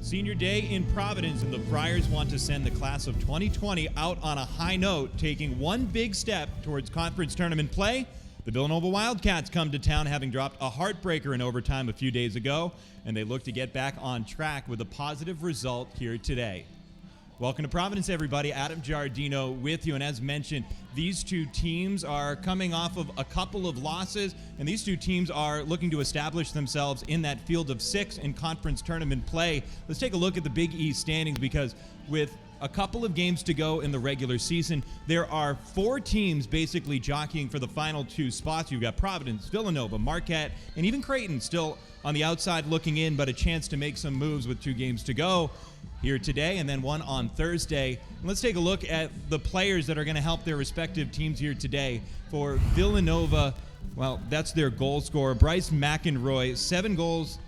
Senior day in Providence, and the Friars want to send the class of 2020 out on a high note, taking one big step towards conference tournament play. The Villanova Wildcats come to town having dropped a heartbreaker in overtime a few days ago, and they look to get back on track with a positive result here today. Welcome to Providence, everybody. Adam Giardino with you. And as mentioned, these two teams are coming off of a couple of losses, and these two teams are looking to establish themselves in that field of six in conference tournament play. Let's take a look at the Big East standings, because with a couple of games to go in the regular season, there are four teams basically jockeying for the final two spots. You've got Providence, Villanova, Marquette, and even Creighton still on the outside looking in, but a chance to make some moves with two games to go here today and then one on Thursday. And let's take a look at the players that are going to help their respective teams here today. For Villanova, well, that's their goal scorer, Bryce McEnroy, 7 goals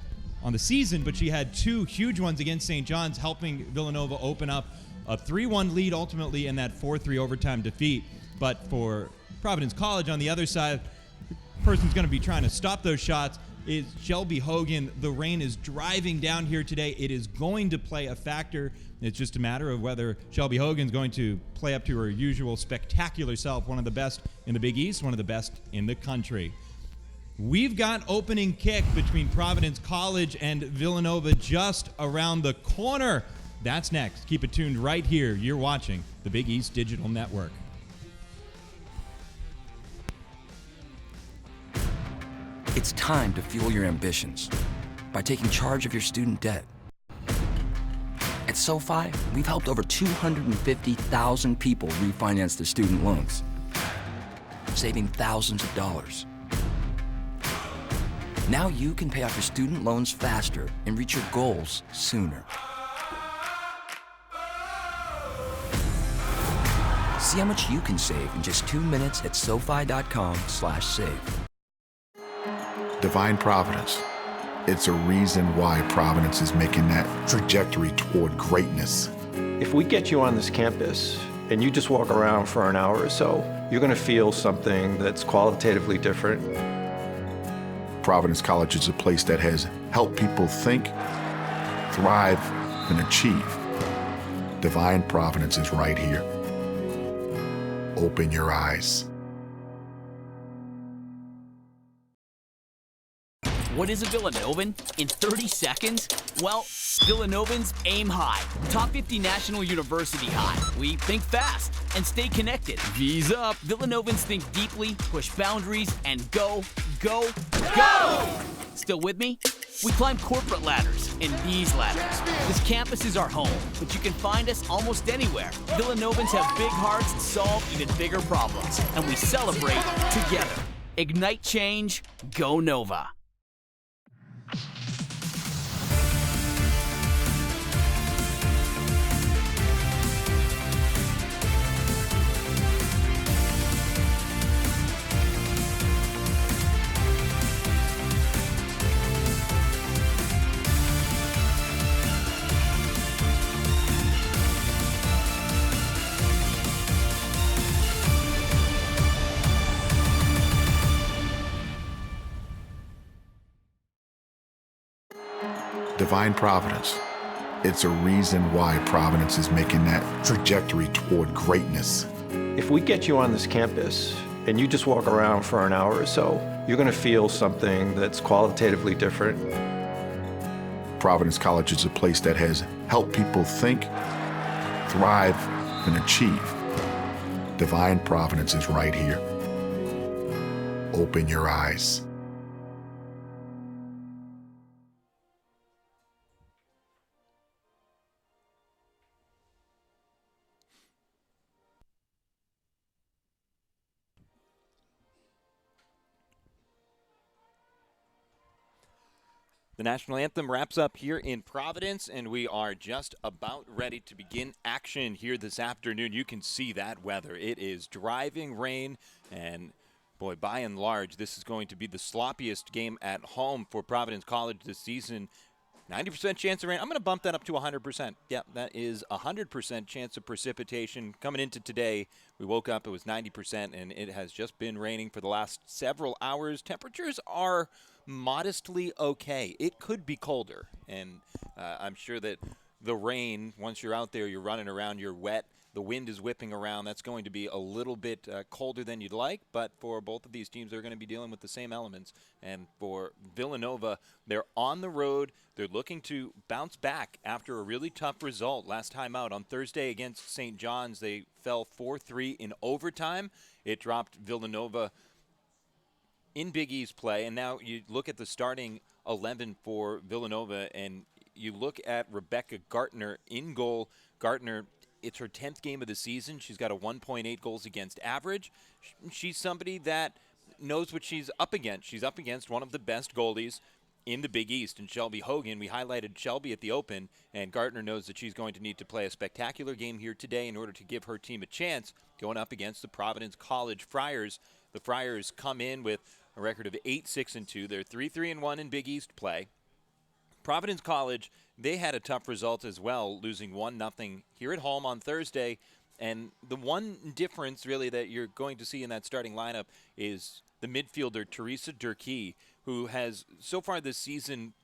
on the season, but she had 2 huge ones against St. John's, helping Villanova open up a 3-1 lead ultimately in that 4-3 overtime defeat. But for Providence College on the other side, the person's going to be trying to stop those shots is Shelby Hogan. The rain is driving down here today. It is going to play a factor. It's just a matter of whether Shelby Hogan's going to play up to her usual spectacular self, one of the best in the Big East, one of the best in the country. We've got opening kick between Providence College and Villanova just around the corner. That's next. Keep it tuned right here. You're watching the Big East Digital Network. It's time to fuel your ambitions by taking charge of your student debt. At SoFi, we've helped over 250,000 people refinance their student loans, saving thousands of dollars. Now you can pay off your student loans faster and reach your goals sooner. See how much you can save in just 2 minutes at SoFi.com/save. Divine Providence. It's a reason why Providence is making that trajectory toward greatness. If we get you on this campus and you just walk around for an hour or so, you're going to feel something that's qualitatively different. Providence College is a place that has helped people think, thrive, and achieve. Divine Providence is right here. Open your eyes. What is a Villanovan? In 30 seconds? Well, Villanovans aim high. Top 50 National University high. We think fast and stay connected. V's up. Villanovans think deeply, push boundaries, and go, go, go! Still with me? We climb corporate ladders and these ladders. This campus is our home, but you can find us almost anywhere. Villanovans have big hearts and solve even bigger problems, and we celebrate together. Ignite change, go Nova. Divine Providence. It's a reason why Providence is making that trajectory toward greatness. If we get you on this campus and you just walk around for an hour or so, you're going to feel something that's qualitatively different. Providence College is a place that has helped people think, thrive, and achieve. Divine Providence is right here. Open your eyes. The national anthem wraps up here in Providence, and we are just about ready to begin action here this afternoon. You can see that weather. It is driving rain, and boy, by and large, this is going to be the sloppiest game at home for Providence College this season. 90% chance of rain. I'm going to bump that up to 100%. Yeah, that is 100% chance of precipitation. Coming into today, we woke up, it was 90%, and it has just been raining for the last several hours. Temperatures are modestly okay. It could be colder, and I'm sure that the rain, once you're out there, you're running around, you're wet, the wind is whipping around. That's going to be a little bit colder than you'd like, but for both of these teams, they're going to be dealing with the same elements. And for Villanova, they're on the road. They're looking to bounce back after a really tough result last time out. On Thursday against St. John's, they fell 4-3 in overtime. It dropped Villanova in Big East play, and now you look at the starting 11 for Villanova, and you look at Rebecca Gartner in goal. Gartner, it's her 10th game of the season. She's got a 1.8 goals against average. She's somebody that knows what she's up against. She's up against one of the best goalies in the Big East, and Shelby Hogan. We highlighted Shelby at the Open, and Gartner knows that she's going to need to play a spectacular game here today in order to give her team a chance going up against the Providence College Friars. The Friars come in with a record of 8-6-2. They're 3-3-1 in Big East play. Providence College, they had a tough result as well, losing 1-0 here at home on Thursday. And the one difference, really, that you're going to see in that starting lineup is the midfielder, Teresa Durkee, who has, so far this season,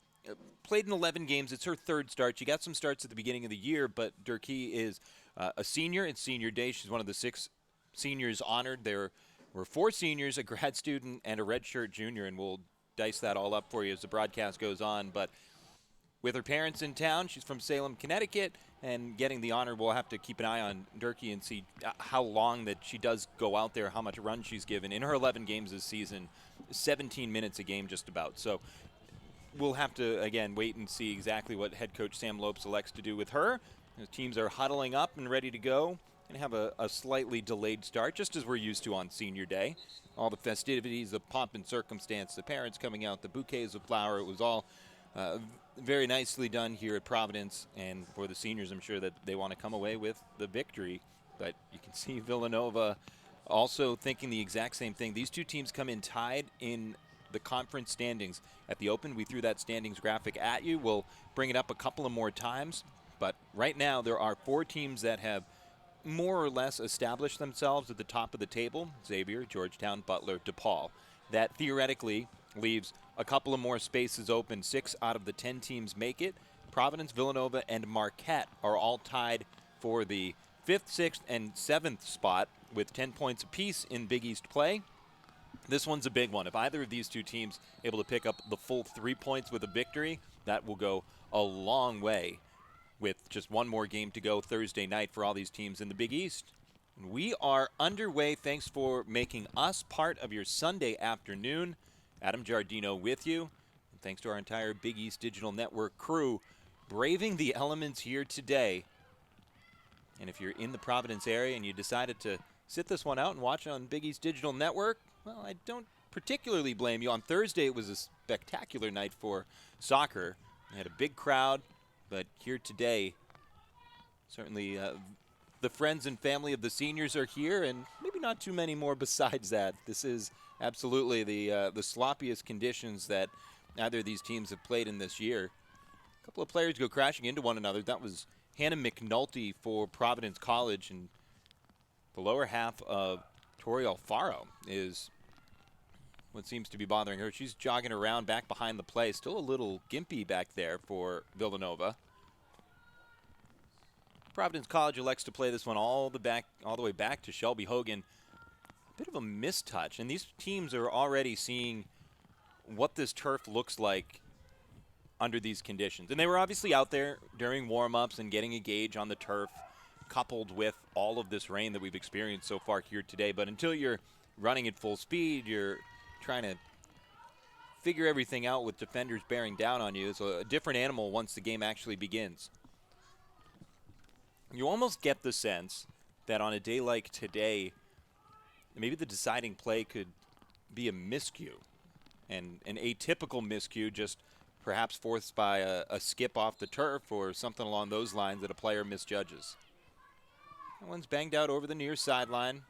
played in 11 games. It's her third start. She got some starts at the beginning of the year, but Durkee is a senior. It's senior day. She's one of the 6 seniors honored. There were 4 seniors, a grad student, and a redshirt junior, and we'll dice that all up for you as the broadcast goes on. But with her parents in town, she's from Salem, Connecticut, and getting the honor, we'll have to keep an eye on Durkee and see how long that she does go out there, how much run she's given. In her 11 games this season, 17 minutes a game just about. So we'll have to, again, wait and see exactly what head coach Sam Lopes elects to do with her. The teams are huddling up and ready to go and have a slightly delayed start, just as we're used to on senior day. All the festivities, the pomp and circumstance, the parents coming out, the bouquets of flower, it was all very nicely done here at Providence. And for the seniors, I'm sure that they want to come away with the victory. But you can see Villanova also thinking the exact same thing. These two teams come in tied in the conference standings. At the Open, we threw that standings graphic at you. We'll bring it up a couple of more times. But right now, there are 4 teams that have more or less established themselves at the top of the table: Xavier, Georgetown, Butler, DePaul. That theoretically leaves a couple of more spaces open. 6 out of the 10 teams make it. Providence, Villanova, and Marquette are all tied for the 5th, 6th, and 7th spot with 10 points apiece in Big East play. This one's a big one. If either of these two teams able to pick up the full 3 points with a victory, that will go a long way with just one more game to go Thursday night for all these teams in the Big East. And we are underway. Thanks for making us part of your Sunday afternoon. Adam Giardino with you. And thanks to our entire Big East Digital Network crew braving the elements here today. And if you're in the Providence area and you decided to sit this one out and watch it on Big East Digital Network, well, I don't particularly blame you. On Thursday, it was a spectacular night for soccer. We had a big crowd, but here today, certainly the friends and family of the seniors are here, and maybe not too many more besides that. This is absolutely the sloppiest conditions that either of these teams have played in this year. A couple of players go crashing into one another. That was Hannah McNulty for Providence College, and the lower half of Tori Alfaro is what seems to be bothering her. She's jogging around back behind the play, still a little gimpy back there for Villanova. Providence College elects to play this one all the way back to Shelby Hogan. A bit of a mistouch, and these teams are already seeing what this turf looks like under these conditions. And they were obviously out there during warm-ups and getting a gauge on the turf, coupled with all of this rain that we've experienced so far here today. But until you're running at full speed, you're trying to figure everything out with defenders bearing down on you. It's a different animal once the game actually begins. You almost get the sense that on a day like today, maybe the deciding play could be a miscue, and an atypical miscue, just perhaps forced by a skip off the turf or something along those lines that a player misjudges. That one's banged out over the near sideline.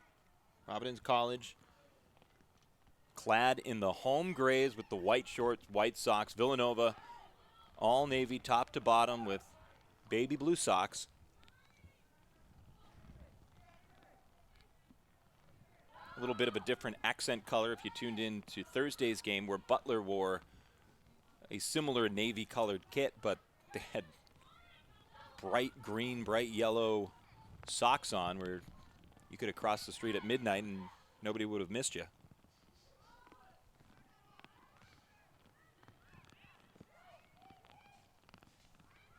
Providence College clad in the home grays with the white shorts, white socks. Villanova, all navy top to bottom with baby blue socks. A little bit of a different accent color if you tuned in to Thursday's game, where Butler wore a similar navy-colored kit, but they had bright green, bright yellow socks on where you could have crossed the street at midnight and nobody would have missed you.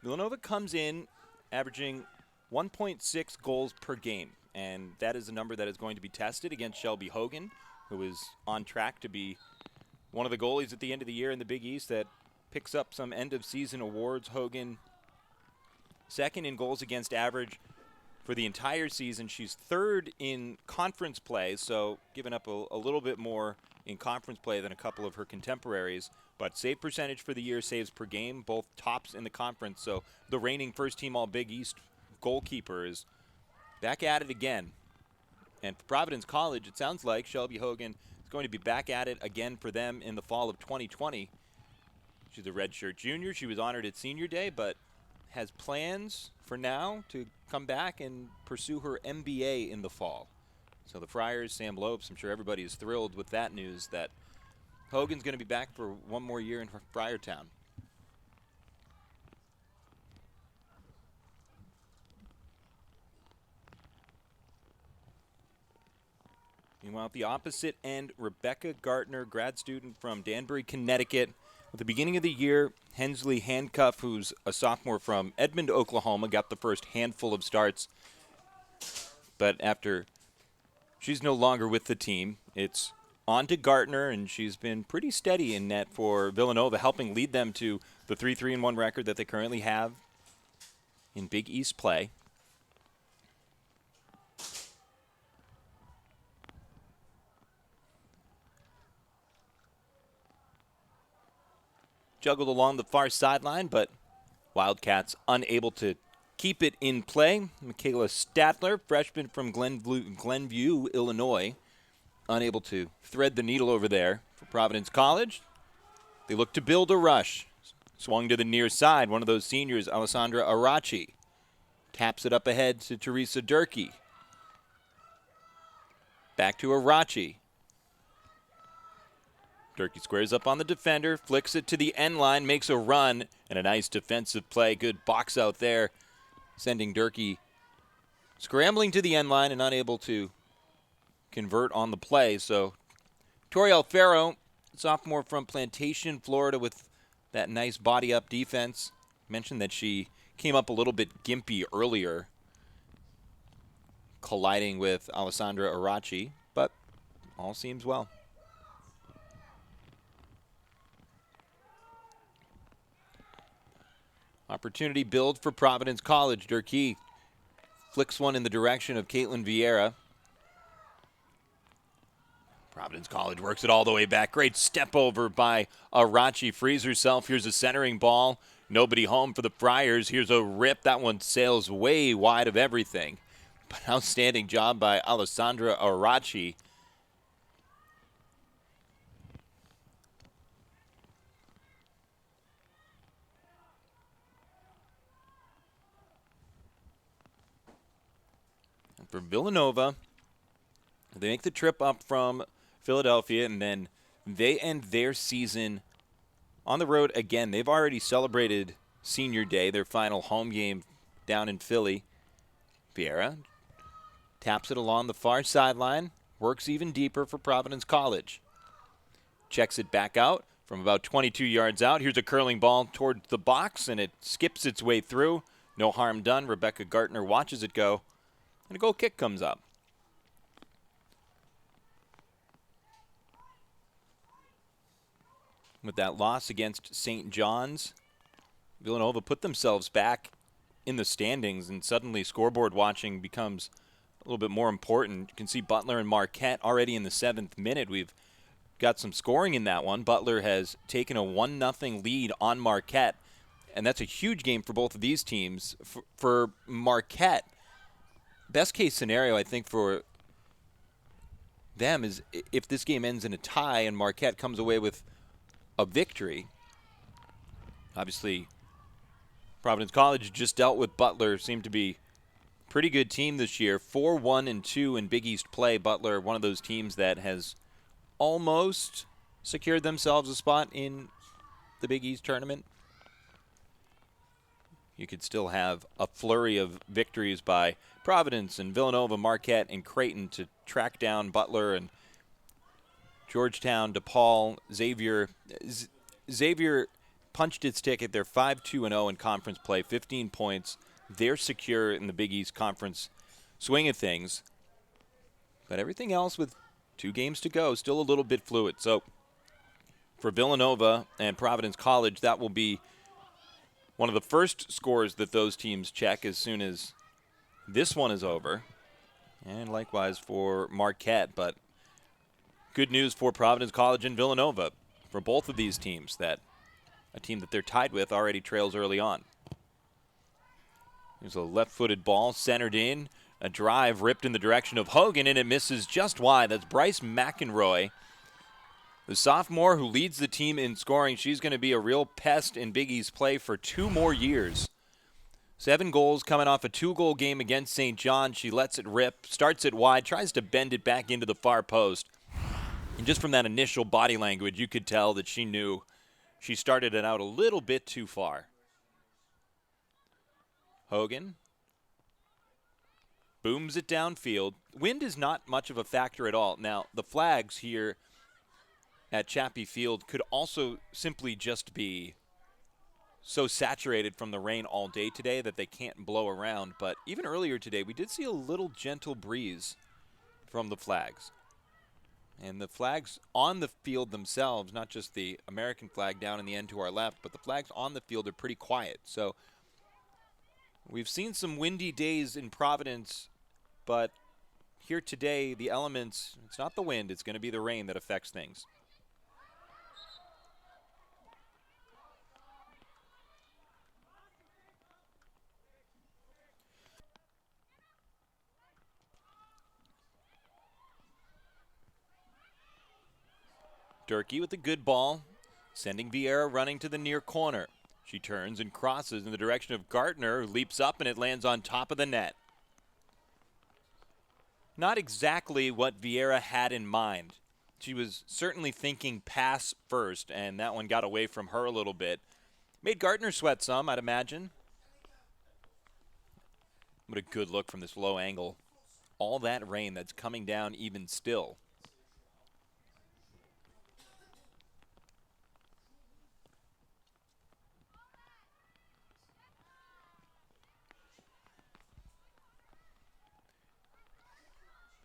Villanova comes in averaging 1.6 goals per game, and that is a number that is going to be tested against Shelby Hogan, who is on track to be one of the goalies at the end of the year in the Big East that picks up some end-of-season awards. Hogan, second in goals against average for the entire season. She's third in conference play, so giving up a little bit more in conference play than a couple of her contemporaries. But save percentage for the year, saves per game, both tops in the conference. So the reigning first-team All-Big East goalkeeper is back at it again. And for Providence College, it sounds like Shelby Hogan is going to be back at it again for them in the fall of 2020. She's a redshirt junior. She was honored at Senior Day, but has plans for now to come back and pursue her MBA in the fall. So the Friars, Sam Lopes, I'm sure everybody is thrilled with that news that Hogan's going to be back for one more year in Friartown. Meanwhile, at the opposite end, Rebecca Gartner, grad student from Danbury, Connecticut. At the beginning of the year, Hensley Handcuff, who's a sophomore from Edmond, Oklahoma, got the first handful of starts. But after she's no longer with the team, it's on to Gartner, and she's been pretty steady in net for Villanova, helping lead them to the 3-3-1 record that they currently have in Big East play. Juggled along the far sideline, but Wildcats unable to keep it in play. Michaela Statler, freshman from Glenview, Illinois, unable to thread the needle over there for Providence College. They look to build a rush. Swung to the near side. One of those seniors, Alessandra Arachi, taps it up ahead to Teresa Durkee. Back to Arachi. Durkee squares up on the defender, flicks it to the end line, makes a run, and a nice defensive play. Good box out there, sending Durkee scrambling to the end line and unable to convert on the play. So Tori Alfaro, sophomore from Plantation, Florida, with that nice body-up defense. Mentioned that she came up a little bit gimpy earlier, colliding with Alessandra Arachi, but all seems well. Opportunity build for Providence College. Durkee flicks one in the direction of Caitlin Vieira. Providence College works it all the way back. Great step over by Arachi. Frees herself. Here's a centering ball. Nobody home for the Friars. Here's a rip. That one sails way wide of everything. But outstanding job by Alessandra Arachi. For Villanova, they make the trip up from Philadelphia, and then they end their season on the road again. They've already celebrated Senior Day, their final home game down in Philly. Vieira taps it along the far sideline, works even deeper for Providence College. Checks it back out from about 22 yards out. Here's a curling ball towards the box, and it skips its way through. No harm done. Rebecca Gartner watches it go. And a goal kick comes up. With that loss against St. John's, Villanova put themselves back in the standings, and suddenly scoreboard watching becomes a little bit more important. You can see Butler and Marquette already in the 7th minute. We've got some scoring in that one. Butler has taken a 1-0 lead on Marquette, and that's a huge game for both of these teams. For Marquette, best case scenario, I think, for them is if this game ends in a tie and Marquette comes away with a victory. Obviously, Providence College just dealt with Butler, seemed to be a pretty good team this year. 4-1-2 in Big East play. Butler, one of those teams that has almost secured themselves a spot in the Big East tournament, you could still have a flurry of victories by Providence and Villanova, Marquette, and Creighton to track down Butler and Georgetown, DePaul, Xavier. Xavier punched its ticket. They're 5-2-0 in conference play, 15 points. They're secure in the Big East Conference swing of things. But everything else with 2 games to go, still a little bit fluid. So for Villanova and Providence College, that will be one of the first scores that those teams check as soon as this one is over. And likewise for Marquette. But good news for Providence College and Villanova for both of these teams, that a team that they're tied with already trails early on. There's a left-footed ball centered in. A drive ripped in the direction of Hogan, and it misses just wide. That's Bryce McEnroy, the sophomore who leads the team in scoring. She's going to be a real pest in Big East play for 2 more years. 7 goals coming off a 2-goal game against St. John. She lets it rip, starts it wide, tries to bend it back into the far post. And just from that initial body language, you could tell that she knew she started it out a little bit too far. Hogan booms it downfield. Wind is not much of a factor at all. Now, the flags here at Chappie Field could also simply just be so saturated from the rain all day today that they can't blow around. But even earlier today, we did see a little gentle breeze from the flags. And the flags on the field themselves, not just the American flag down in the end to our left, but the flags on the field are pretty quiet. So we've seen some windy days in Providence, but here today, the elements, it's not the wind, it's going to be the rain that affects things. Durkee with a good ball, sending Vieira running to the near corner. She turns and crosses in the direction of Gartner, who leaps up and it lands on top of the net. Not exactly what Vieira had in mind. She was certainly thinking pass first, and that one got away from her a little bit. Made Gartner sweat some, I'd imagine. What a good look from this low angle. All that rain that's coming down even still.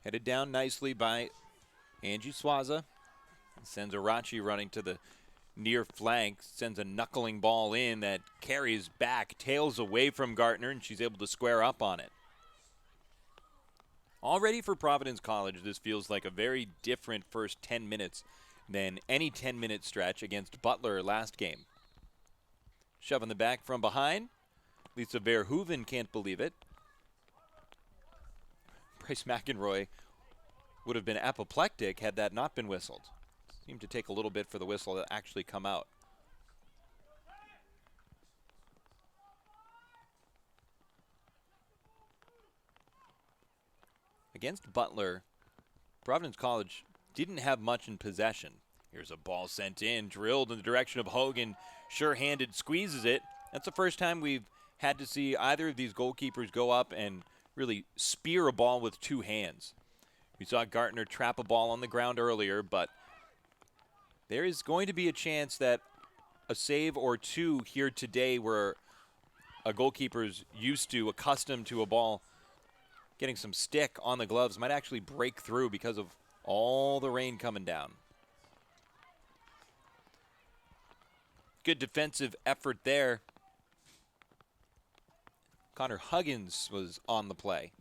Headed down nicely by Angie Swaza. Sends Arachi running to the near flank. Sends a knuckling ball in that carries back, tails away from Gartner, and she's able to square up on it. Already for Providence College, this feels like a very different first 10 minutes than any 10-minute stretch against Butler last game. Shoving the back from behind. Lisa Verhoeven can't believe it. Bryce McEnroy would have been apoplectic had that not been whistled. Seemed to take a little bit for the whistle to actually come out. Against Butler, Providence College didn't have much in possession. Here's a ball sent in, drilled in the direction of Hogan. Sure-handed, squeezes it. That's the first time we've had to see either of these goalkeepers go up and really spear a ball with 2 hands. We saw Gartner trap a ball on the ground earlier, but there is going to be a chance that a save or 2 here today where a goalkeeper's accustomed to a ball getting some stick on the gloves might actually break through because of all the rain coming down. Good defensive effort there. Connor Huggins was on the play.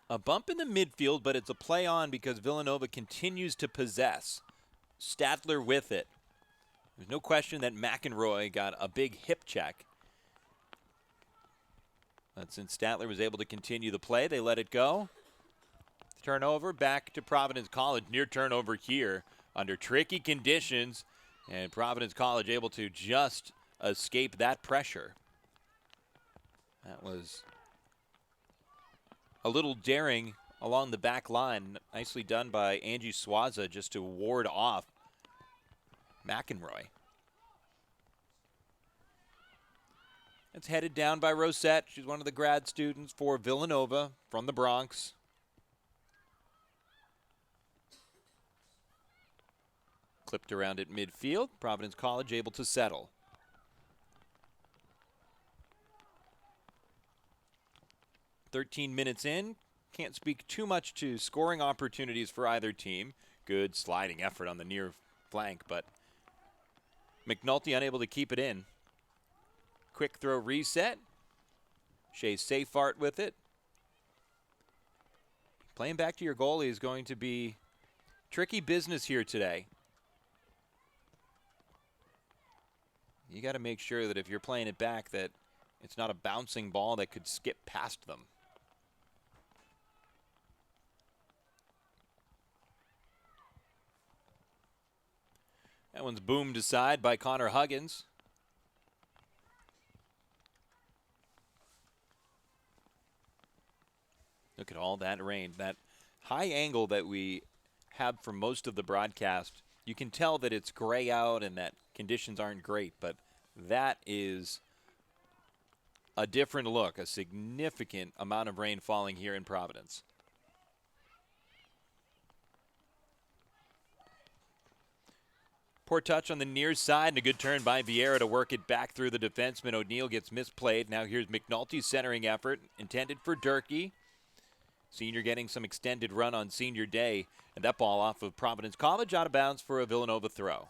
A bump in the midfield, but it's a play on because Villanova continues to possess. Stadler with it. There's no question that McEnroy got a big hip check. But since Statler was able to continue the play, they let it go. Turnover back to Providence College. Near turnover here under tricky conditions. And Providence College able to just escape that pressure. That was a little daring along the back line. Nicely done by Angie Swaza just to ward off McEnroy. It's headed down by Rosette. She's one of the grad students for Villanova from the Bronx. Clipped around at midfield. Providence College able to settle. "13 minutes in. Can't speak too much to scoring opportunities for either team. Good sliding effort on the near flank, but McNulty unable to keep it in. Quick throw reset. Shea Seyfart with it. Playing back to your goalie is going to be tricky business here today. You got to make sure that if you're playing it back that it's not a bouncing ball that could skip past them. That one's boomed aside by Connor Huggins. Look at all that rain. That high angle that we have for most of the broadcast, you can tell that it's gray out and that conditions aren't great, but that is a different look, a significant amount of rain falling here in Providence. Poor touch on the near side and a good turn by Vieira to work it back through the defenseman. O'Neal gets misplayed. Now here's McNulty's centering effort, intended for Durkee. Senior getting some extended run on senior day, and that ball off of Providence College out of bounds for a Villanova throw.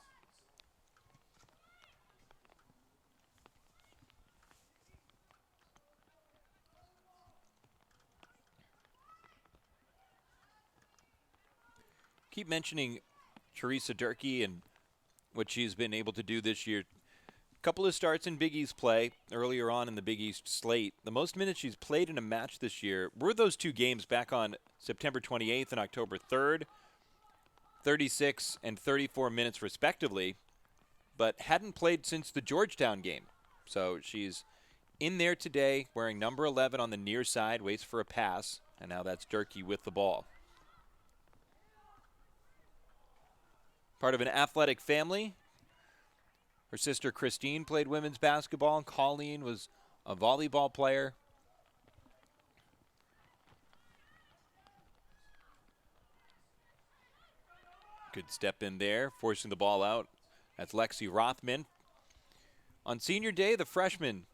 Keep mentioning Teresa Durkee and what she's been able to do this year. Couple of starts in Big East play earlier on in the Big East slate. The most minutes she's played in a match this year were those two games back on September 28th and October 3rd, 36 and 34 minutes respectively, but hadn't played since the Georgetown game. So she's in there today wearing number 11 on the near side, waits for a pass, and now that's Durkee with the ball. Part of an athletic family. Her sister Christine played women's basketball, and Colleen was a volleyball player. Good step in there, forcing the ball out. That's Lexi Rothman. On senior day, the freshman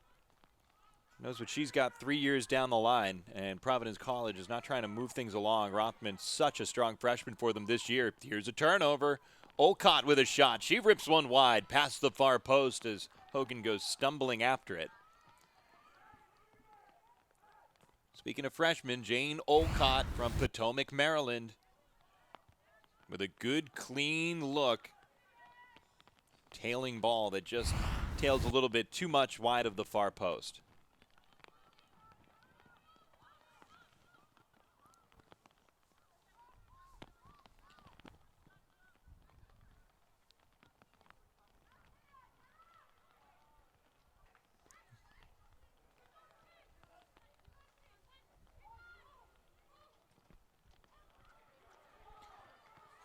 knows what she's got 3 years down the line, and Providence College is not trying to move things along. Rothman, such a strong freshman for them this year. Here's a turnover. Olcott with a shot. She rips one wide past the far post as Hogan goes stumbling after it. Speaking of freshmen, Jane Olcott from Potomac, Maryland, with a good, clean look. Tailing ball that just tails a little bit too much wide of the far post.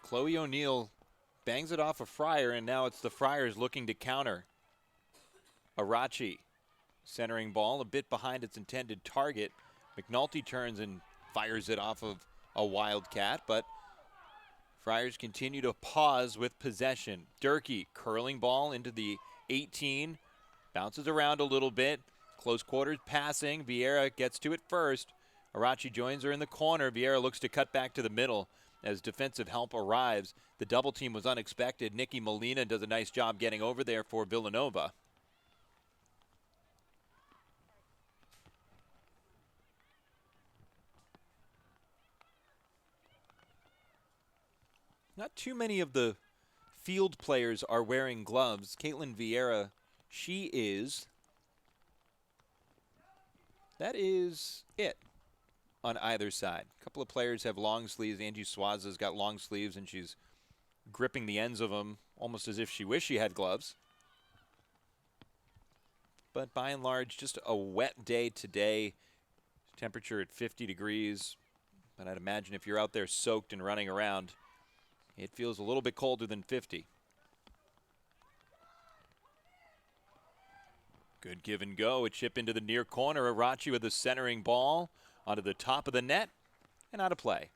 Chloe O'Neal bangs it off a Fryer, and now it's the Friars looking to counter. Arachi centering ball a bit behind its intended target. McNulty turns and fires it off of a Wildcat, but Friars continue to pause with possession. Durkee curling ball into the 18, bounces around a little bit. Close quarters passing. Vieira gets to it first. Arachi joins her in the corner. Vieira looks to cut back to the middle as defensive help arrives. The double team was unexpected. Nikki Molina does a nice job getting over there for Villanova. Not too many of the field players are wearing gloves. Caitlin Vieira, she is. That is it on either side. A couple of players have long sleeves. Angie Swaza's got long sleeves, and she's gripping the ends of them almost as if she wished she had gloves. but by and large, just a wet day today. Temperature at 50 degrees, but I'd imagine if you're out there soaked and running around, it feels a little bit colder than 50. Good give and go. A chip into the near corner. Arachi with the centering ball onto the top of the net and out of play.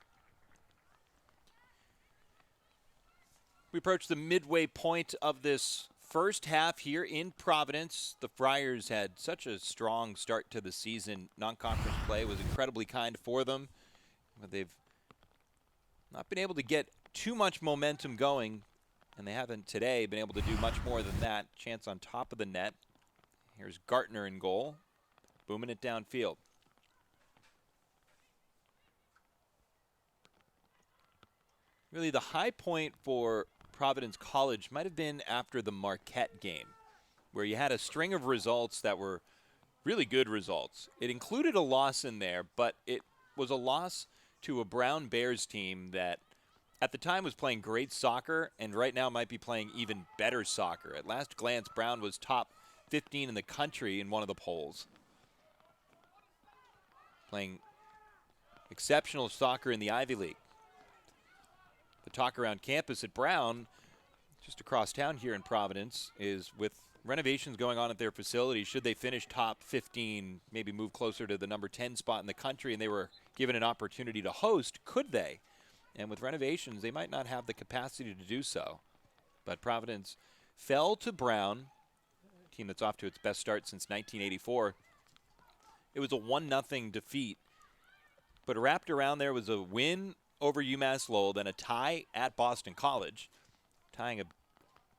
We approach the midway point of this first half here in Providence. The Friars had such a strong start to the season. Non-conference play was incredibly kind for them, but they've not been able to get too much momentum going, and they haven't today been able to do much more than that. Chance on top of the net. Here's Gartner in goal, booming it downfield. Really, the high point for Providence College might have been after the Marquette game, where you had a string of results that were really good results. It included a loss in there, but it was a loss to a Brown Bears team that at the time was playing great soccer and right now might be playing even better soccer. At last glance, Brown was top 15 in the country in one of the polls. Playing exceptional soccer in the Ivy League. The talk around campus at Brown, just across town here in Providence, is with renovations going on at their facility, should they finish top 15, maybe move closer to the number 10 spot in the country, and they were given an opportunity to host, could they? And with renovations, they might not have the capacity to do so. But Providence fell to Brown, a team that's off to its best start since 1984. It was a 1-0 defeat, but wrapped around there was a win over UMass Lowell, then a tie at Boston College. Tying a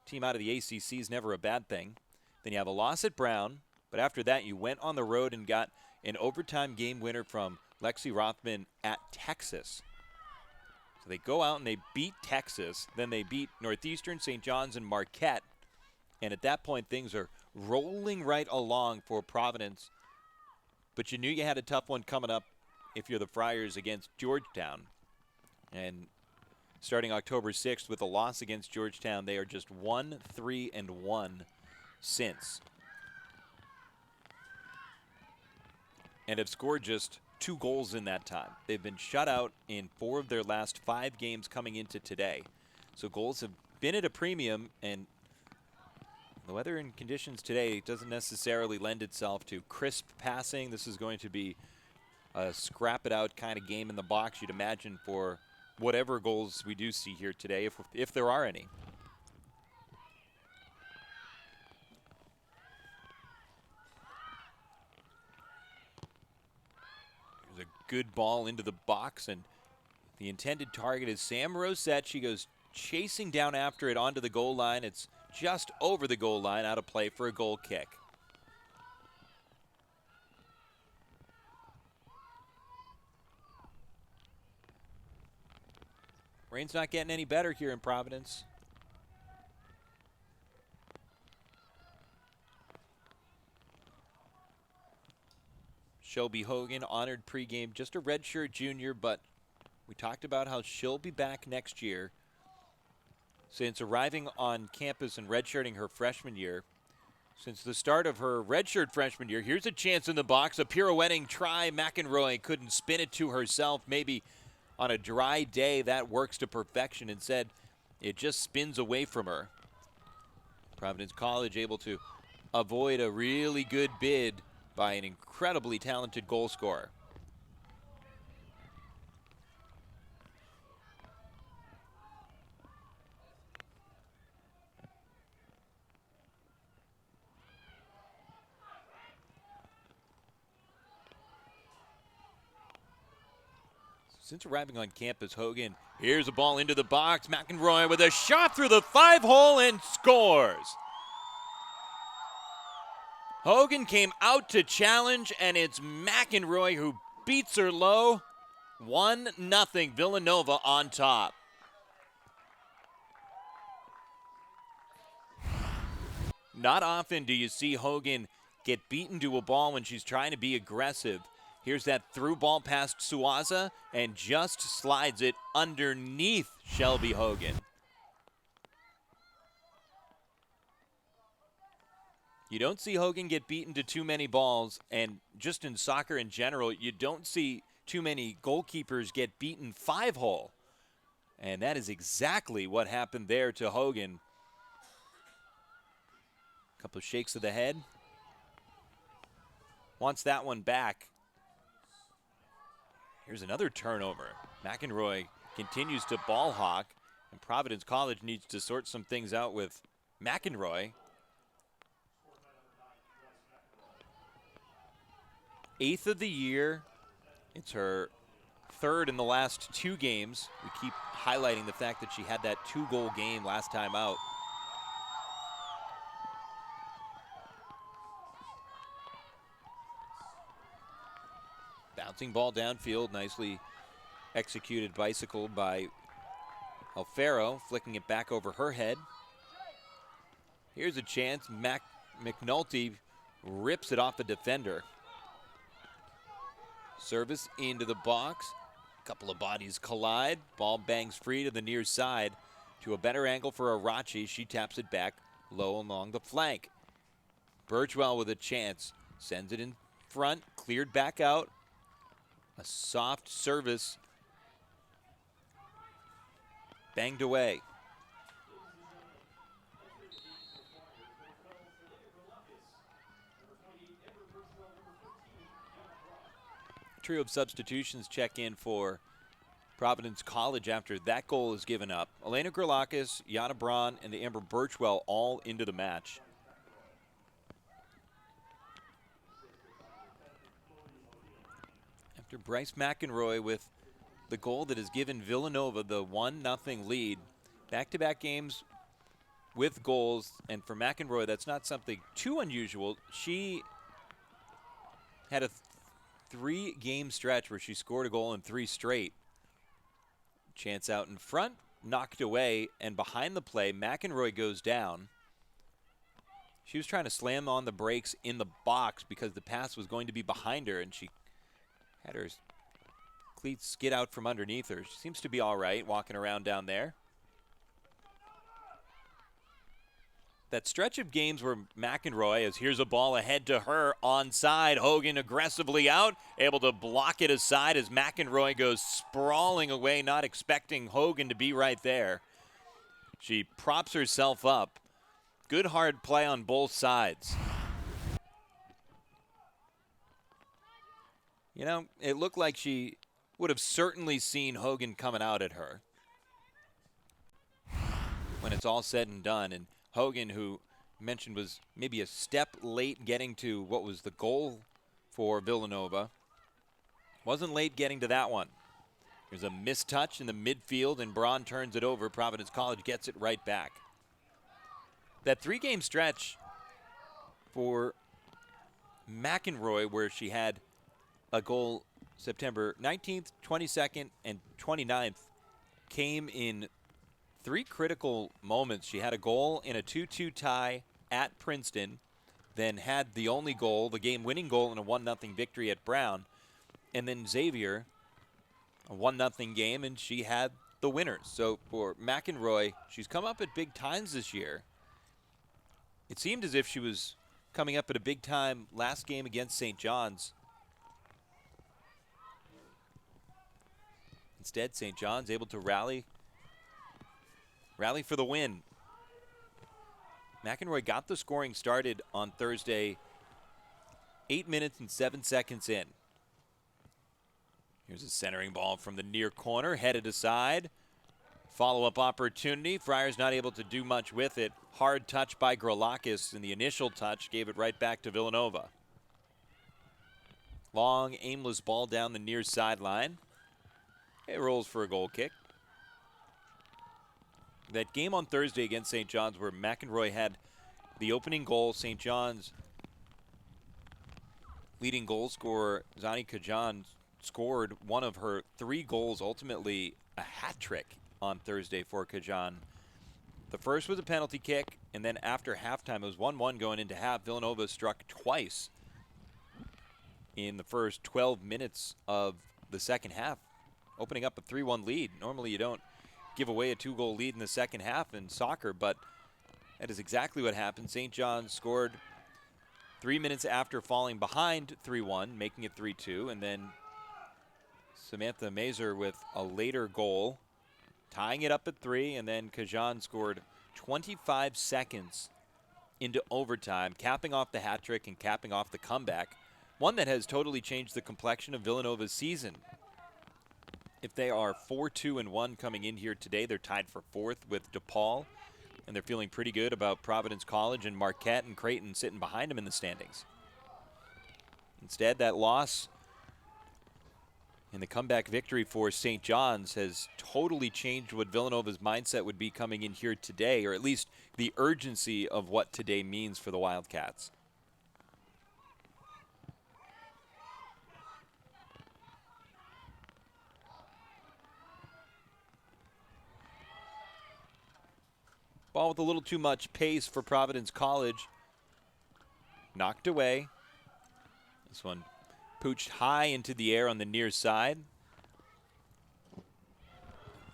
team out of the ACC is never a bad thing. Then you have a loss at Brown, but after that you went on the road and got an overtime game winner from Lexi Rothman at Texas. So they go out and they beat Texas, then they beat Northeastern, St. John's, and Marquette. And at that point things are rolling right along for Providence. But you knew you had a tough one coming up if you're the Friars against Georgetown. And starting October 6th with a loss against Georgetown, they are just 1-3-1 since. And have scored just 2 goals in that time. They've been shut out in 4 of their last 5 games coming into today. So goals have been at a premium, and the weather and conditions today doesn't necessarily lend itself to crisp passing. This is going to be a scrap-it-out kind of game in the box, you'd imagine, for whatever goals we do see here today, if there are any. There's a good ball into the box, and the intended target is Sam Rosette. She goes chasing down after it onto the goal line. It's just over the goal line, out of play for a goal kick. Rain's not getting any better here in Providence. Shelby Hogan honored pregame, just a redshirt junior, but we talked about how she'll be back next year. Since arriving on campus and redshirting her freshman year, since the start of her redshirt freshman year, here's a chance in the box, a pirouetting try. McEnroy couldn't spin it to herself. Maybe on a dry day, that works to perfection. Instead, it just spins away from her. Providence College able to avoid a really good bid by an incredibly talented goal scorer. Since arriving on campus, Hogan, here's a ball into the box. McEnroy with a shot through the 5-hole and scores. Hogan came out to challenge, and it's McEnroy who beats her low. 1-0 Villanova on top. Not often do you see Hogan get beaten to a ball when she's trying to be aggressive. Here's that through ball past Suaza and just slides it underneath Shelby Hogan. You don't see Hogan get beaten to too many balls, and just in soccer in general, you don't see too many goalkeepers get beaten 5-hole. And that is exactly what happened there to Hogan. A couple of shakes of the head. Wants that one back. Here's another turnover. McEnroy continues to ball hawk, and Providence College needs to sort some things out with McEnroy. 8th of the year. It's her 3rd in the last 2 games. We keep highlighting the fact that she had that 2-goal game last time out. Bouncing ball downfield, nicely executed bicycle by Alfaro, flicking it back over her head. Here's a chance. McNulty rips it off the defender. Service into the box. A couple of bodies collide. Ball bangs free to the near side to a better angle for Arachi. She taps it back low along the flank. Birchwell with a chance. Sends it in front. Cleared back out. A soft service. Banged away. Trio of substitutions check in for Providence College after that goal is given up. Elena Gerlakis, Yana Braun, and Amber Birchwell all into the match. After Bryce McEnroy with the goal that has given Villanova the 1-0 lead. Back-to-back games with goals, and for McEnroy, that's not something too unusual. She had a 3-game stretch where she scored a goal in 3 straight. Chance out in front, knocked away, and behind the play, McEnroy goes down. She was trying to slam on the brakes in the box because the pass was going to be behind her, and she had her cleats skid out from underneath her. She seems to be all right walking around down there. That stretch of games where McEnroy, as here's a ball ahead to her, onside, Hogan aggressively out, able to block it aside as McEnroy goes sprawling away, not expecting Hogan to be right there. She props herself up. Good hard play on both sides. You know, it looked like she would have certainly seen Hogan coming out at her when it's all said and done. And Hogan, who mentioned was maybe a step late getting to what was the goal for Villanova, wasn't late getting to that one. There's a missed touch in the midfield, and Braun turns it over. Providence College gets it right back. That 3-game stretch for McEnroy, where she had a goal September 19th, 22nd, and 29th, came in 3 critical moments. She had a goal in a 2-2 tie at Princeton, then had the only goal, the game-winning goal, in a 1-0 victory at Brown, and then Xavier, a 1-0 game, and she had the winners. So for McEnroy, she's come up at big times this year. It seemed as if she was coming up at a big time last game against St. John's. Instead, St. John's able to rally for the win. McEnroy got the scoring started on Thursday, 8 minutes and 7 seconds in. Here's a centering ball from the near corner, headed aside. Follow-up opportunity. Friars not able to do much with it. Hard touch by Grolakis, and the initial touch gave it right back to Villanova. Long, aimless ball down the near sideline. It rolls for a goal kick. That game on Thursday against St. John's where McEnroy had the opening goal, St. John's leading goal scorer, Zani Kajan, scored one of her 3 goals, ultimately a hat trick on Thursday for Kajan. The first was a penalty kick, and then after halftime, it was 1-1 going into half. Villanova struck twice in the first 12 minutes of the second half, opening up a 3-1 lead. Normally you don't give away a 2-goal lead in the second half in soccer, but that is exactly what happened. St. John's scored 3 minutes after falling behind 3-1, making it 3-2, and then Samantha Mazer with a later goal, tying it up at 3, and then Kajan scored 25 seconds into overtime, capping off the hat trick and capping off the comeback, one that has totally changed the complexion of Villanova's season. If they are 4-2-1 coming in here today, they're tied for 4th with DePaul, and they're feeling pretty good about Providence College and Marquette and Creighton sitting behind them in the standings. Instead, that loss and the comeback victory for St. John's has totally changed what Villanova's mindset would be coming in here today, or at least the urgency of what today means for the Wildcats. Ball with a little too much pace for Providence College. Knocked away. This one pooched high into the air on the near side.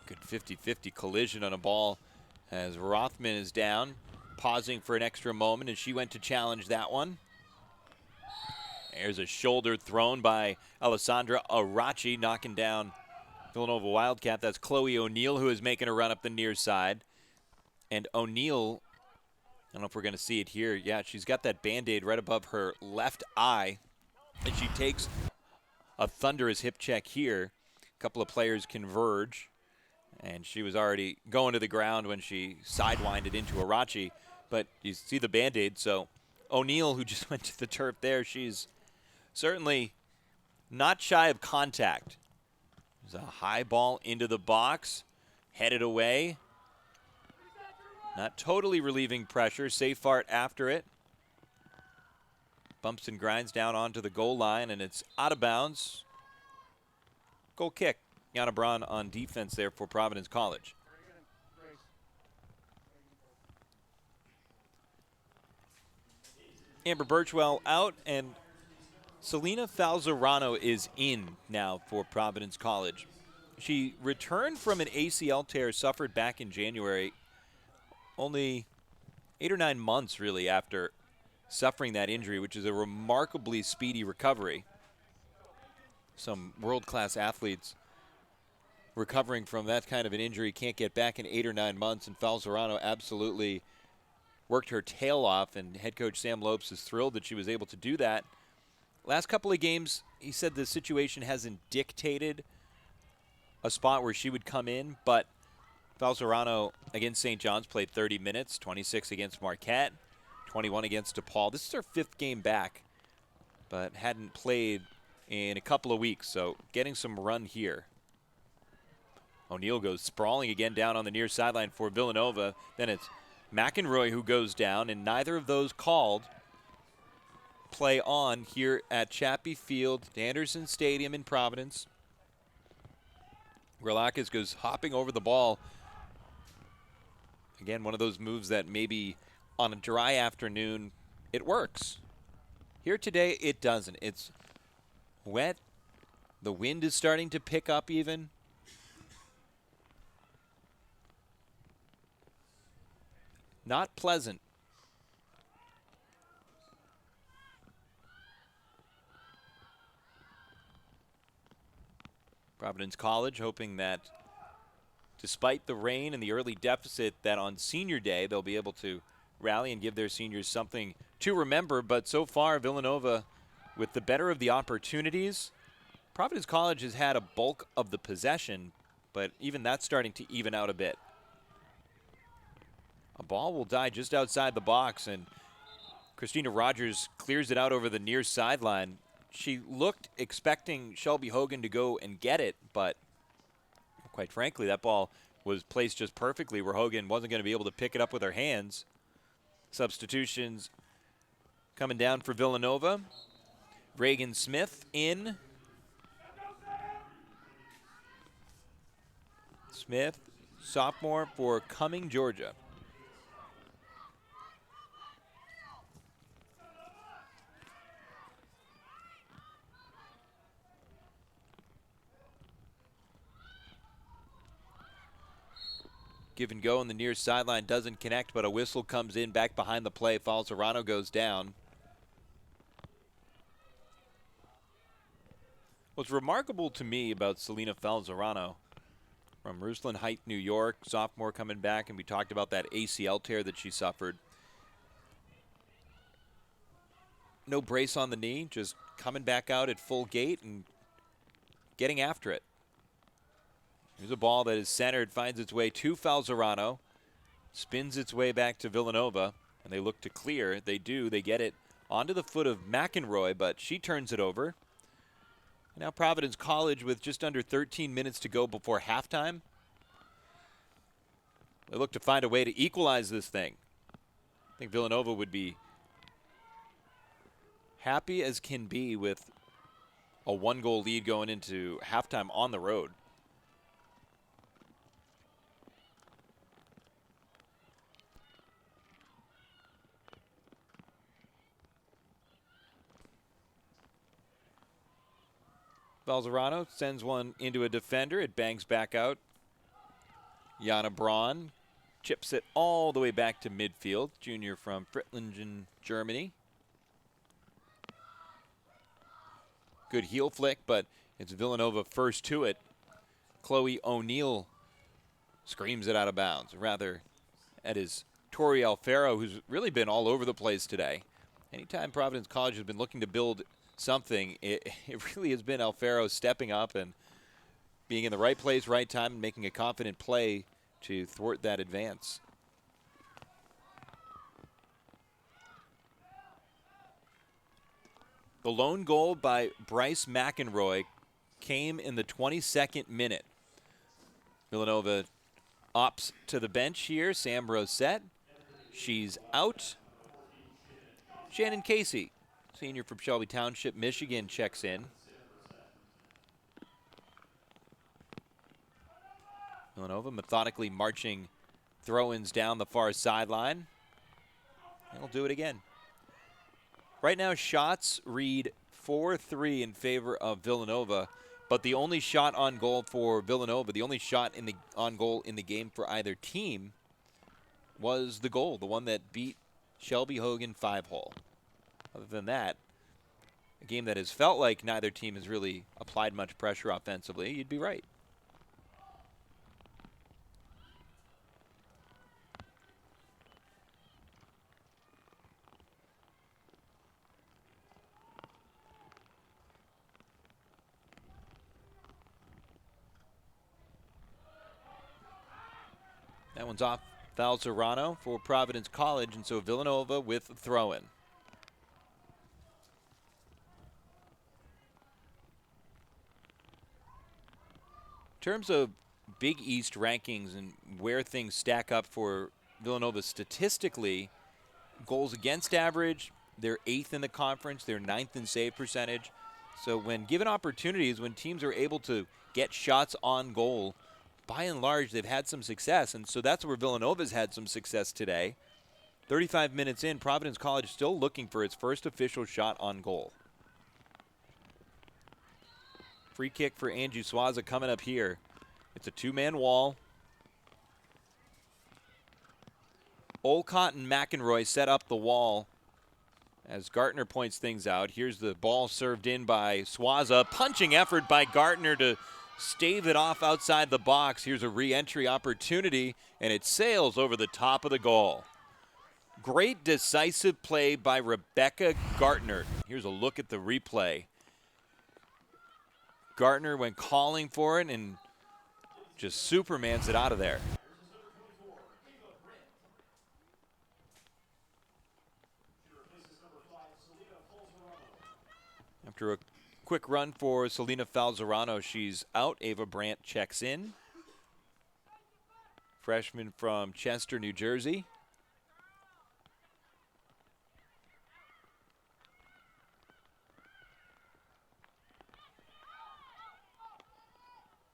Good 50-50 collision on a ball as Rothman is down, pausing for an extra moment as she went to challenge that one. There's a shoulder thrown by Alessandra Arachi, knocking down Villanova Wildcat. That's Chloe O'Neill, who is making a run up the near side. And O'Neill, I don't know if we're going to see it here. Yeah, she's got that Band-Aid right above her left eye. And she takes a thunderous hip check here. A couple of players converge. And she was already going to the ground when she sidewinded into Arachi. But you see the Band-Aid. So O'Neill, who just went to the turf there, she's certainly not shy of contact. There's a high ball into the box, headed away. Not totally relieving pressure. Safe fart after it. Bumps and grinds down onto the goal line, and it's out of bounds. Goal kick. Yana Braun on defense there for Providence College. Amber Birchwell out, and Selena Falzarano is in now for Providence College. She returned from an ACL tear suffered back in January, only 8 or 9 months really after suffering that injury, which is a remarkably speedy recovery. Some world-class athletes recovering from that kind of an injury can't get back in 8 or 9 months, and Falzarano absolutely worked her tail off, and head coach Sam Lopes is thrilled that she was able to do that. Last couple of games, he said the situation hasn't dictated a spot where she would come in, but Falzarano against St. John's played 30 minutes, 26 against Marquette, 21 against DePaul. This is her 5th game back, but hadn't played in a couple of weeks, so getting some run here. O'Neill goes sprawling again down on the near sideline for Villanova. Then it's McEnroy who goes down, and neither of those called play on here at Chappie Field, Anderson Stadium in Providence. Gralakis goes hopping over the ball. Again, one of those moves that maybe on a dry afternoon, it works. Here today, it doesn't. It's wet. The wind is starting to pick up even. Not pleasant. Providence College hoping that despite the rain and the early deficit, that on senior day they'll be able to rally and give their seniors something to remember. But so far, Villanova with the better of the opportunities. Providence College has had a bulk of the possession, but even that's starting to even out a bit. A ball will die just outside the box, and Christina Rogers clears it out over the near sideline. She looked expecting Shelby Hogan to go and get it, but quite frankly, that ball was placed just perfectly where Hogan wasn't going to be able to pick it up with her hands. Substitutions coming down for Villanova. Reagan Smith in. Smith, sophomore for Cumming, Georgia. Give and go on the near sideline doesn't connect, but a whistle comes in back behind the play. Falzarano goes down. What's remarkable to me about Selena Falzarano from Ruslan Heights, New York, sophomore coming back, and we talked about that ACL tear that she suffered. No brace on the knee, just coming back out at full gait and getting after it. Here's a ball that is centered, finds its way to Falzarano, spins its way back to Villanova, and they look to clear. They do. They get it onto the foot of McEnroy, but she turns it over. Now Providence College with just under 13 minutes to go before halftime. They look to find a way to equalize this thing. I think Villanova would be happy as can be with a one-goal lead going into halftime on the road. Falzarano sends one into a defender. It bangs back out. Jana Braun chips it all the way back to midfield. Junior from Frittlingen, Germany. Good heel flick, but it's Villanova first to it. Chloe O'Neill screams it out of bounds. Rather, that is Tori Alfaro, who's really been all over the place today. Anytime Providence College has been looking to build something, it really has been Alfaro stepping up and being in the right place, right time, and making a confident play to thwart that advance. The lone goal by Bryce McEnroy came in the 22nd minute. Villanova opts to the bench here. Sam Rosette, she's out. Shannon Casey, senior from Shelby Township, Michigan, checks in. Villanova methodically marching throw-ins down the far sideline. They'll do it again. Right now, shots read 4-3 in favor of Villanova, but the only shot on goal for Villanova, the only shot on goal in the game for either team was the goal, the one that beat Shelby Hogan 5-hole. Other than that, a game that has felt like neither team has really applied much pressure offensively, you'd be right. That one's off Falzarano for Providence College, and so Villanova with throw-in. In terms of Big East rankings and where things stack up for Villanova statistically, goals against average, they're 8th in the conference, they're 9th in save percentage. So when given opportunities, when teams are able to get shots on goal, by and large, they've had some success, and so that's where Villanova's had some success today. 35 minutes in, Providence College still looking for its first official shot on goal. Free kick for Angie Swaza coming up here. It's a two-man wall. Olcott and McEnroy set up the wall as Gartner points things out. Here's the ball served in by Swaza. Punching effort by Gartner to stave it off outside the box. Here's a re-entry opportunity, and it sails over the top of the goal. Great decisive play by Rebecca Gartner. Here's a look at the replay. Gartner went calling for it and just supermans it out of there. After a quick run for Selena Falzarano, she's out. Ava Brandt checks in. Freshman from Chester, New Jersey.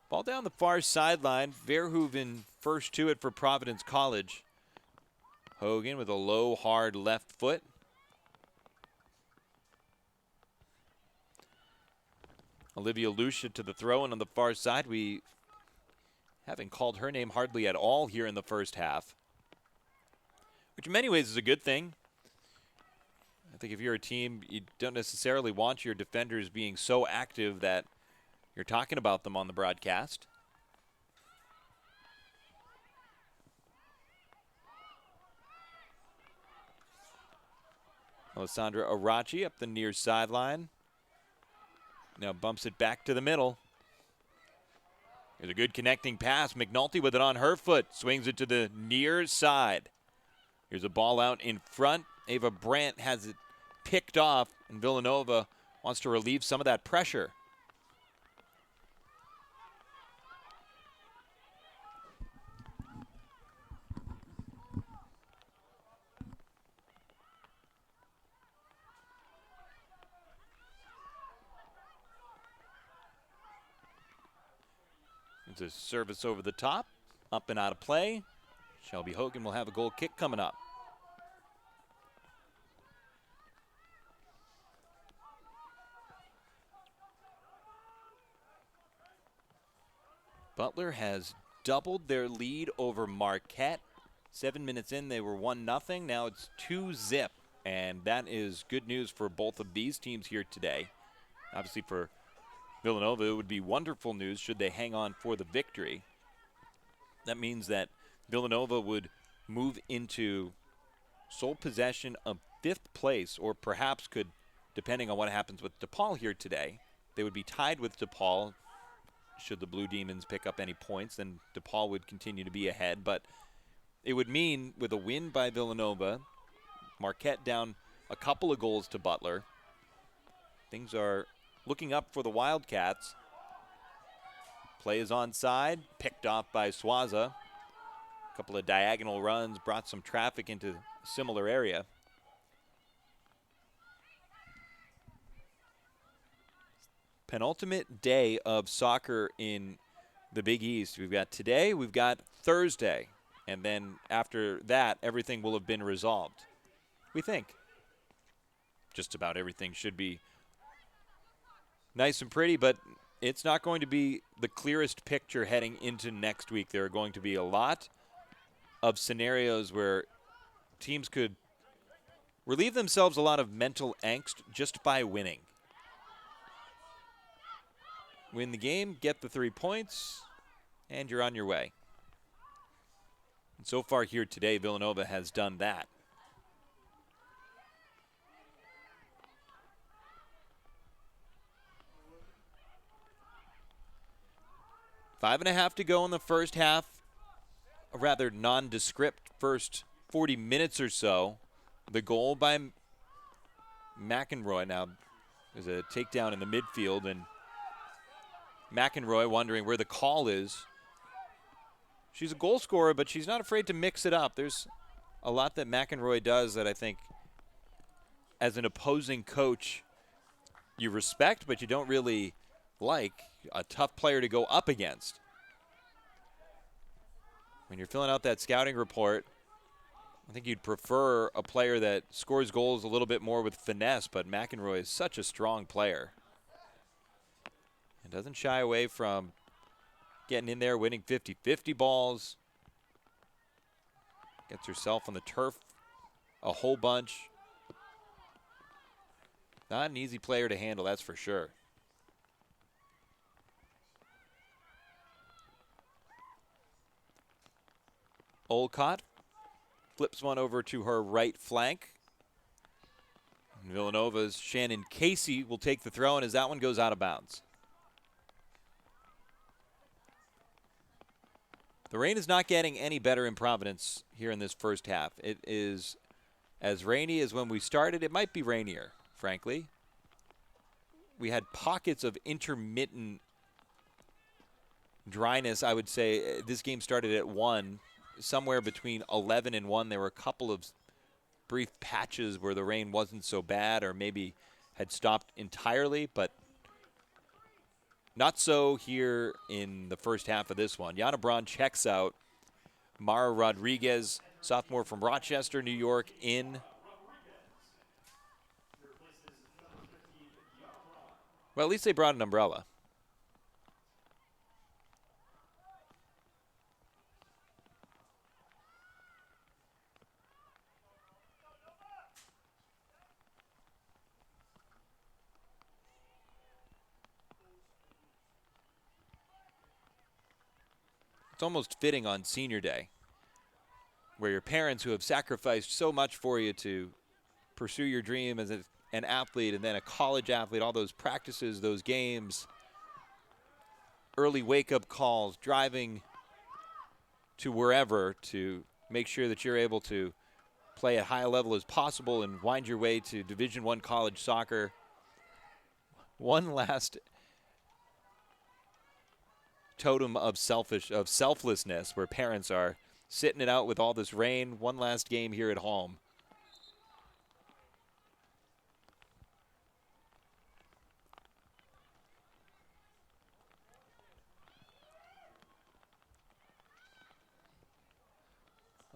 Ball down the far sideline. Verhoeven first to it for Providence College. Hogan with a low, hard left foot. Olivia Lucia to the throw-in on the far side. We haven't called her name hardly at all here in the first half, which in many ways is a good thing. I think if you're a team, you don't necessarily want your defenders being so active that You're talking about them on the broadcast. Alessandra Arachi up the near sideline. Now bumps it back to the middle. There's a good connecting pass. McNulty with it on her foot. Swings it to the near side. Here's a ball out in front. Ava Brandt has it picked off, and Villanova wants to relieve some of that pressure. It's a service over the top, up and out of play. Shelby Hogan will have a goal kick coming up. Butler has doubled their lead over Marquette. 7 minutes in, they were 1-0. Now it's 2-0, and that is good news for both of these teams here today. Obviously for Villanova, it would be wonderful news should they hang on for the victory. That means that Villanova would move into sole possession of 5th place, or perhaps could, depending on what happens with DePaul here today, they would be tied with DePaul. Should the Blue Demons pick up any points, then DePaul would continue to be ahead. But it would mean, with a win by Villanova, Marquette down a couple of goals to Butler, things are looking up for the Wildcats. Play is onside, picked off by Swaza. A couple of diagonal runs brought some traffic into a similar area. Penultimate day of soccer in the Big East. We've got today, we've got Thursday, and then after that, everything will have been resolved. We think. Just about everything should be nice and pretty, but it's not going to be the clearest picture heading into next week. There are going to be a lot of scenarios where teams could relieve themselves a lot of mental angst just by winning. Win the game, get the 3 points, and you're on your way. And so far here today, Villanova has done that. Five and a half to go in the first half. A rather nondescript first 40 minutes or so. The goal by McEnroy. Now, there's a takedown in the midfield, and McEnroy wondering where the call is. She's a goal scorer, but she's not afraid to mix it up. There's a lot that McEnroy does that I think, as an opposing coach, you respect, but you don't really like. A tough player to go up against. When you're filling out that scouting report, I think you'd prefer a player that scores goals a little bit more with finesse, but McEnroy is such a strong player. And doesn't shy away from getting in there, winning 50-50 balls. Gets herself on the turf a whole bunch. Not an easy player to handle, that's for sure. Olcott flips one over to her right flank. And Villanova's Shannon Casey will take the throw, and as that one goes out of bounds. The rain is not getting any better in Providence here in this first half. It is as rainy as when we started. It might be rainier, frankly. We had pockets of intermittent dryness, I would say. This game started at 1. Somewhere between 11 and 1, there were a couple of brief patches where the rain wasn't so bad or maybe had stopped entirely, but not so here in the first half of this one. Yana Braun checks out. Mara Rodriguez, sophomore from Rochester, New York, in. Well, at least they brought an umbrella. It's almost fitting on senior day, where your parents who have sacrificed so much for you to pursue your dream as an athlete and then a college athlete, all those practices, those games, early wake-up calls, driving to wherever to make sure that you're able to play at high level as possible and wind your way to Division I college soccer. One last totem of selflessness where parents are sitting it out with all this rain. One last game here at home.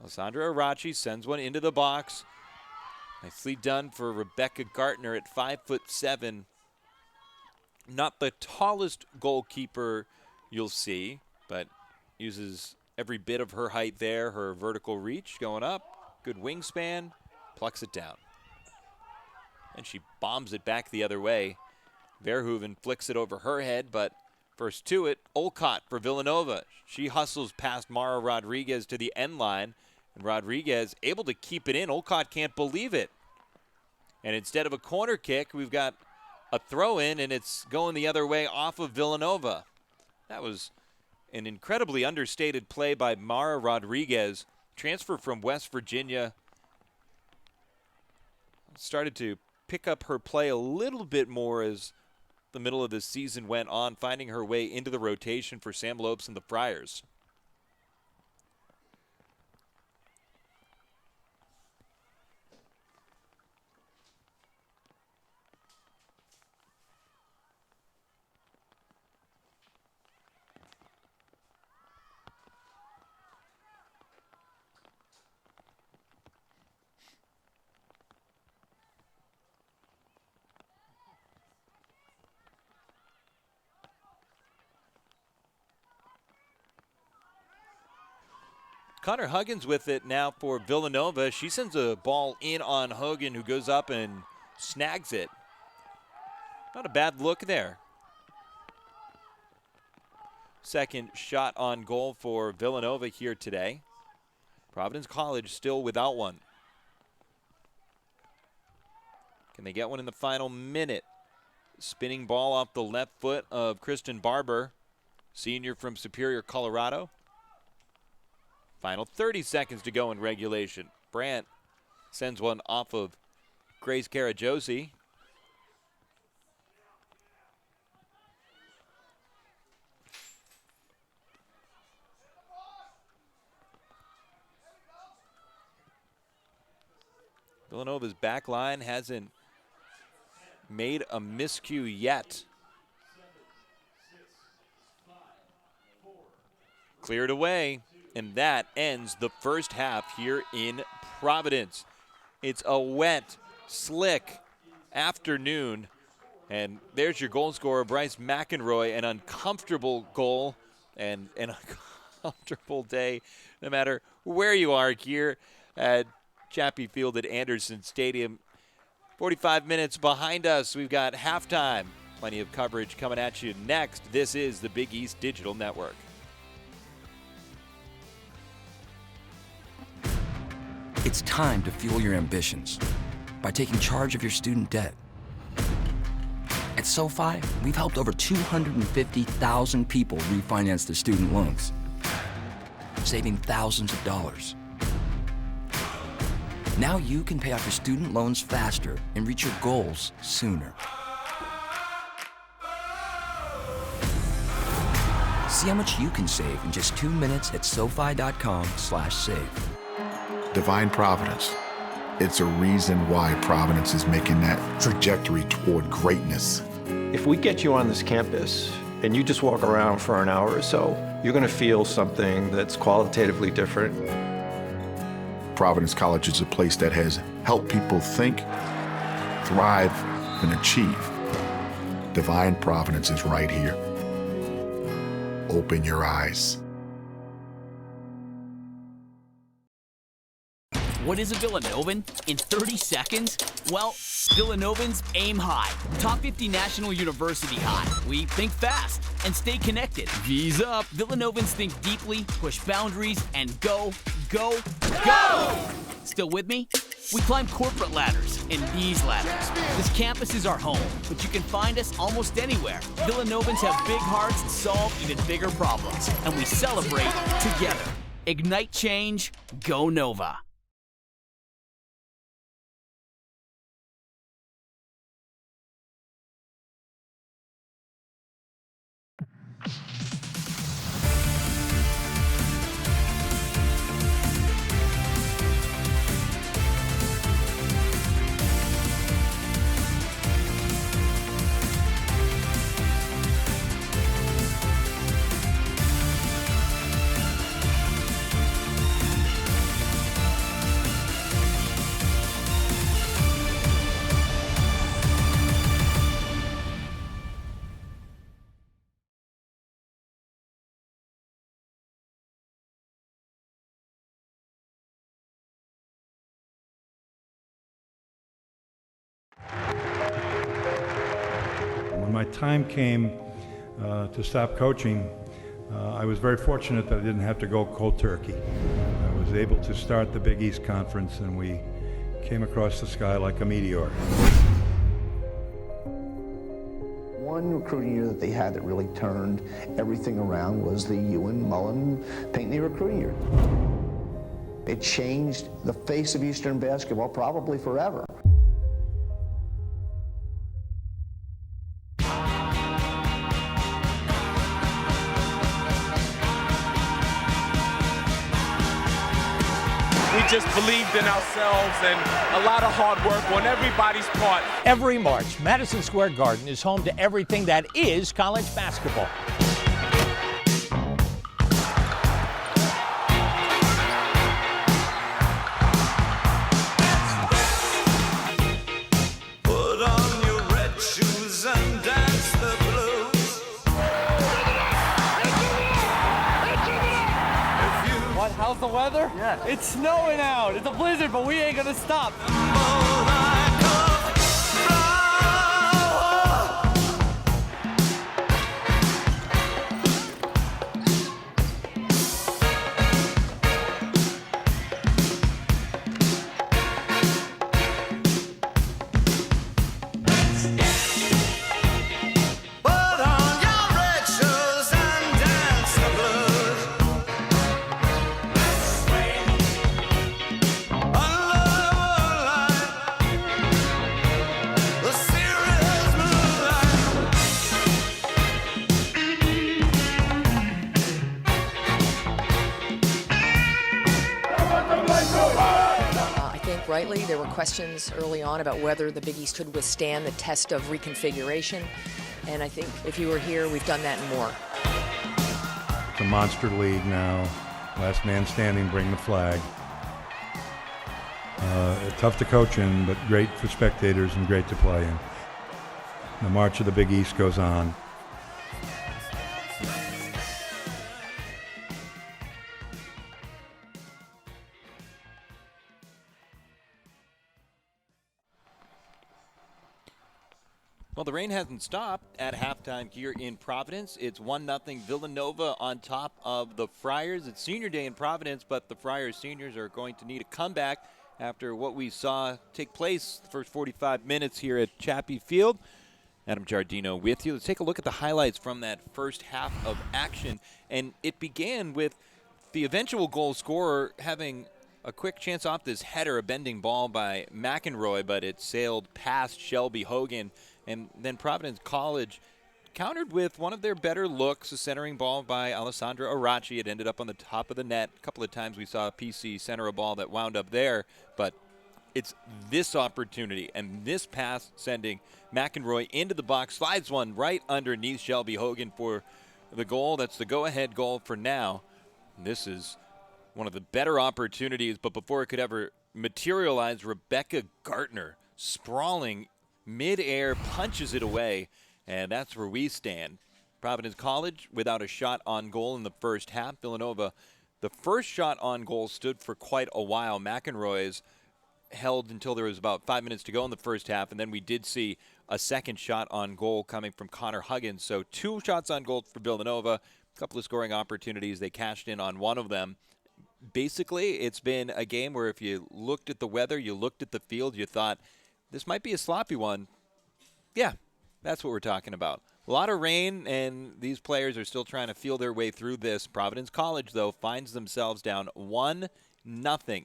Alessandra Arachi sends one into the box. Nicely done for Rebecca Gartner at 5'7". Not the tallest goalkeeper you'll see, but uses every bit of her height there, her vertical reach going up, good wingspan, plucks it down. And she bombs it back the other way. Verhoeven flicks it over her head, but first to it, Olcott for Villanova. She hustles past Mara Rodriguez to the end line, and Rodriguez able to keep it in. Olcott can't believe it. And instead of a corner kick, we've got a throw-in, and it's going the other way off of Villanova. That was an incredibly understated play by Mara Rodriguez, transfer from West Virginia. Started to pick up her play a little bit more as the middle of the season went on, finding her way into the rotation for Sam Lopes and the Friars. Connor Huggins with it now for Villanova. She sends a ball in on Hogan, who goes up and snags it. Not a bad look there. Second shot on goal for Villanova here today. Providence College still without one. Can they get one in the final minute? Spinning ball off the left foot of Kristen Barber, senior from Superior, Colorado. Final 30 seconds to go in regulation. Brandt sends one off of Grace Karajosi. Villanova's back line hasn't made a miscue yet. Cleared away. And that ends the first half here in Providence. It's a wet, slick afternoon. And there's your goal scorer, Bryce McEnroy. An uncomfortable goal and an uncomfortable day, no matter where you are here at Chappie Field at Anderson Stadium. 45 minutes behind us. We've got halftime. Plenty of coverage coming at you next. This is the Big East Digital Network. It's time to fuel your ambitions by taking charge of your student debt. At SoFi, we've helped over 250,000 people refinance their student loans, saving thousands of dollars. Now you can pay off your student loans faster and reach your goals sooner. See how much you can save in just 2 minutes at SoFi.com/save. Divine Providence. It's a reason why Providence is making that trajectory toward greatness. If we get you on this campus and you just walk around for an hour or so, you're going to feel something that's qualitatively different. Providence College is a place that has helped people think, thrive, and achieve. Divine Providence is right here. Open your eyes. What is a Villanovan in 30 seconds? Well, Villanovans aim high. Top 50 National University high. We think fast and stay connected. V's up. Villanovans think deeply, push boundaries, and go, go, go! Still with me? We climb corporate ladders and these ladders. This campus is our home, but you can find us almost anywhere. Villanovans have big hearts and solve even bigger problems, and we celebrate together. Ignite change, go Nova. When my time came to stop coaching, I was very fortunate that I didn't have to go cold turkey. I was able to start the Big East Conference, and we came across the sky like a meteor. One recruiting year that they had that really turned everything around was the Ewan-Mullen Pinckney recruiting year. It changed the face of Eastern basketball probably forever. We just believed in ourselves and a lot of hard work on everybody's part. Every March, Madison Square Garden is home to everything that is college basketball. Put on your red shoes and dance the blues. What? How's the weather? Yeah. It's snowing out. It's a blizzard, but we ain't gonna stop. Rightly, there were questions early on about whether the Big East could withstand the test of reconfiguration, and I think if you were here, we've done that and more. It's a monster league now. Last man standing, bring the flag. Tough to coach in, but great for spectators and great to play in. The march of the Big East goes on. Well, the rain hasn't stopped at halftime here in Providence. It's 1-0 Villanova on top of the Friars. It's senior day in Providence, but the Friars seniors are going to need a comeback after what we saw take place the first 45 minutes here at Chappie Field. Adam Giardino with you. Let's take a look at the highlights from that first half of action. And it began with the eventual goal scorer having a quick chance off this header, a bending ball by McEnroy, but it sailed past Shelby Hogan. And then Providence College countered with one of their better looks, a centering ball by Alessandra Arachi. It ended up on the top of the net. A couple of times we saw PC center a ball that wound up there, but it's this opportunity and this pass sending McEnroy into the box, slides one right underneath Shelby Hogan for the goal. That's the go-ahead goal for now. This is one of the better opportunities, but before it could ever materialize, Rebecca Gartner sprawling mid-air punches it away, and that's where we stand. Providence College without a shot on goal in the first half. Villanova, the first shot on goal stood for quite a while. McEnroy's held until there was about 5 minutes to go in the first half, and then we did see a second shot on goal coming from Connor Huggins. So 2 shots on goal for Villanova, a couple of scoring opportunities. They cashed in on one of them. Basically, it's been a game where if you looked at the weather, you looked at the field, you thought, this might be a sloppy one. Yeah, that's what we're talking about. A lot of rain, and these players are still trying to feel their way through this. Providence College, though, finds themselves down 1-0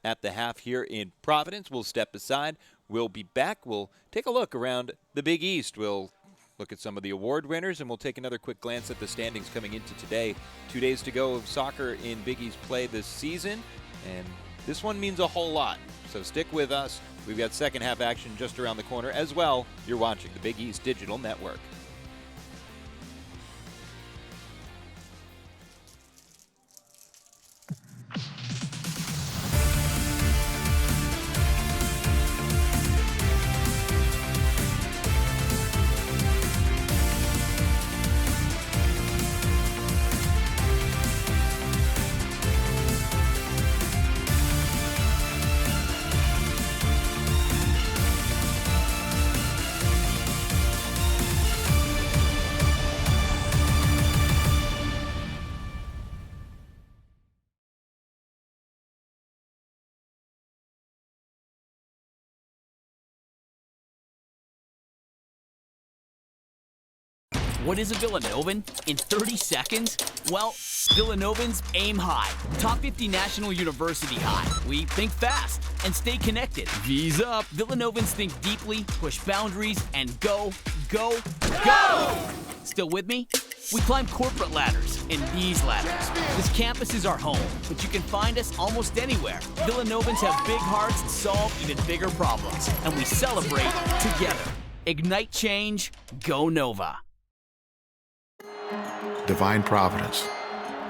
at the half here in Providence. We'll step aside. We'll be back. We'll take a look around the Big East. We'll look at some of the award winners, and we'll take another quick glance at the standings coming into today. 2 days to go of soccer in Big East play this season, and this one means a whole lot. So stick with us. We've got second half action just around the corner as well. You're watching the Big East Digital Network. What is a Villanovan? In 30 seconds? Well, Villanovan's aim high. Top 50 National University high. We think fast and stay connected. V's up. Villanovans think deeply, push boundaries, and go, go, go! Still with me? We climb corporate ladders and these ladders. This campus is our home, but you can find us almost anywhere. Villanovans have big hearts and solve even bigger problems, and we celebrate together. Ignite change, go Nova. Divine Providence.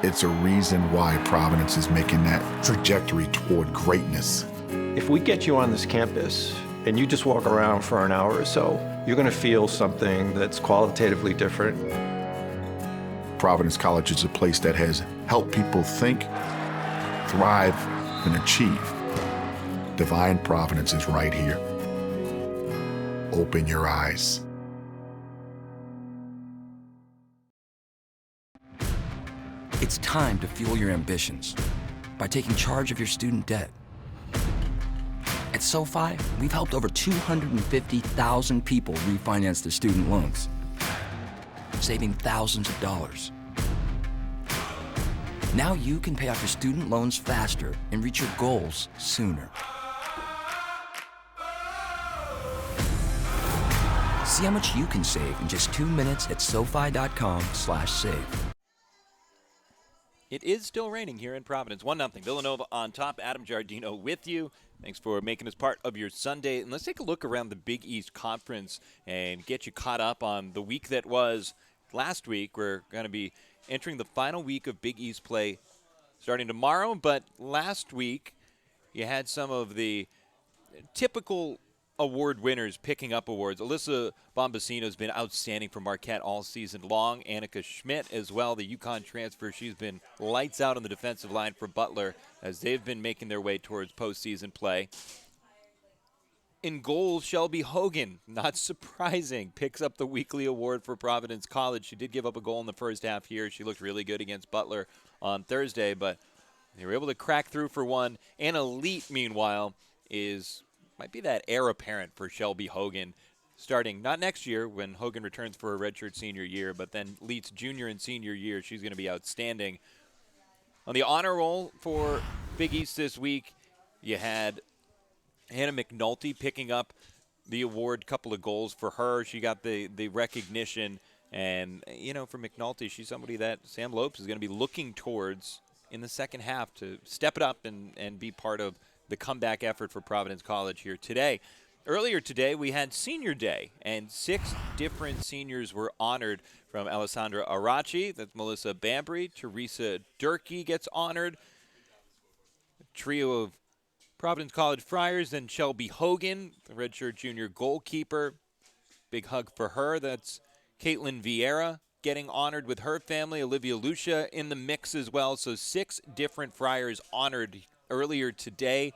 It's a reason why Providence is making that trajectory toward greatness. If we get you on this campus and you just walk around for an hour or so, you're going to feel something that's qualitatively different. Providence College is a place that has helped people think, thrive, and achieve. Divine Providence is right here. Open your eyes. It's time to fuel your ambitions by taking charge of your student debt. At SoFi, we've helped over 250,000 people refinance their student loans, saving thousands of dollars. Now you can pay off your student loans faster and reach your goals sooner. See how much you can save in just 2 minutes at SoFi.com/save. It is still raining here in Providence. 1-0. Villanova on top. Adam Giardino with you. Thanks for making us part of your Sunday. And let's take a look around the Big East Conference and get you caught up on the week that was last week. We're going to be entering the final week of Big East play starting tomorrow. But last week, you had some of the typical award winners picking up awards. Alyssa Bombasino has been outstanding for Marquette all season long. Annika Schmidt as well, the UConn transfer. She's been lights out on the defensive line for Butler as they've been making their way towards postseason play. In goal, Shelby Hogan, not surprising, picks up the weekly award for Providence College. She did give up a goal in the first half here. She looked really good against Butler on Thursday, but they were able to crack through for one. Anna Leet, meanwhile, might be that heir apparent for Shelby Hogan, starting not next year when Hogan returns for a redshirt senior year, but then Leet's junior and senior year. She's going to be outstanding. On the honor roll for Big East this week, you had Hannah McNulty picking up the award, couple of goals for her. She got the recognition. And, you know, for McNulty, she's somebody that Sam Lopes is going to be looking towards in the second half to step it up and be part of the comeback effort for Providence College here today. Earlier today, we had Senior Day, and 6 different seniors were honored, from Alessandra Arachi, that's Melissa Bambry, Teresa Durkee gets honored, a trio of Providence College Friars, then Shelby Hogan, the redshirt junior goalkeeper. Big hug for her. That's Caitlin Vieira getting honored with her family. Olivia Lucia in the mix as well. So 6 different Friars honored earlier today.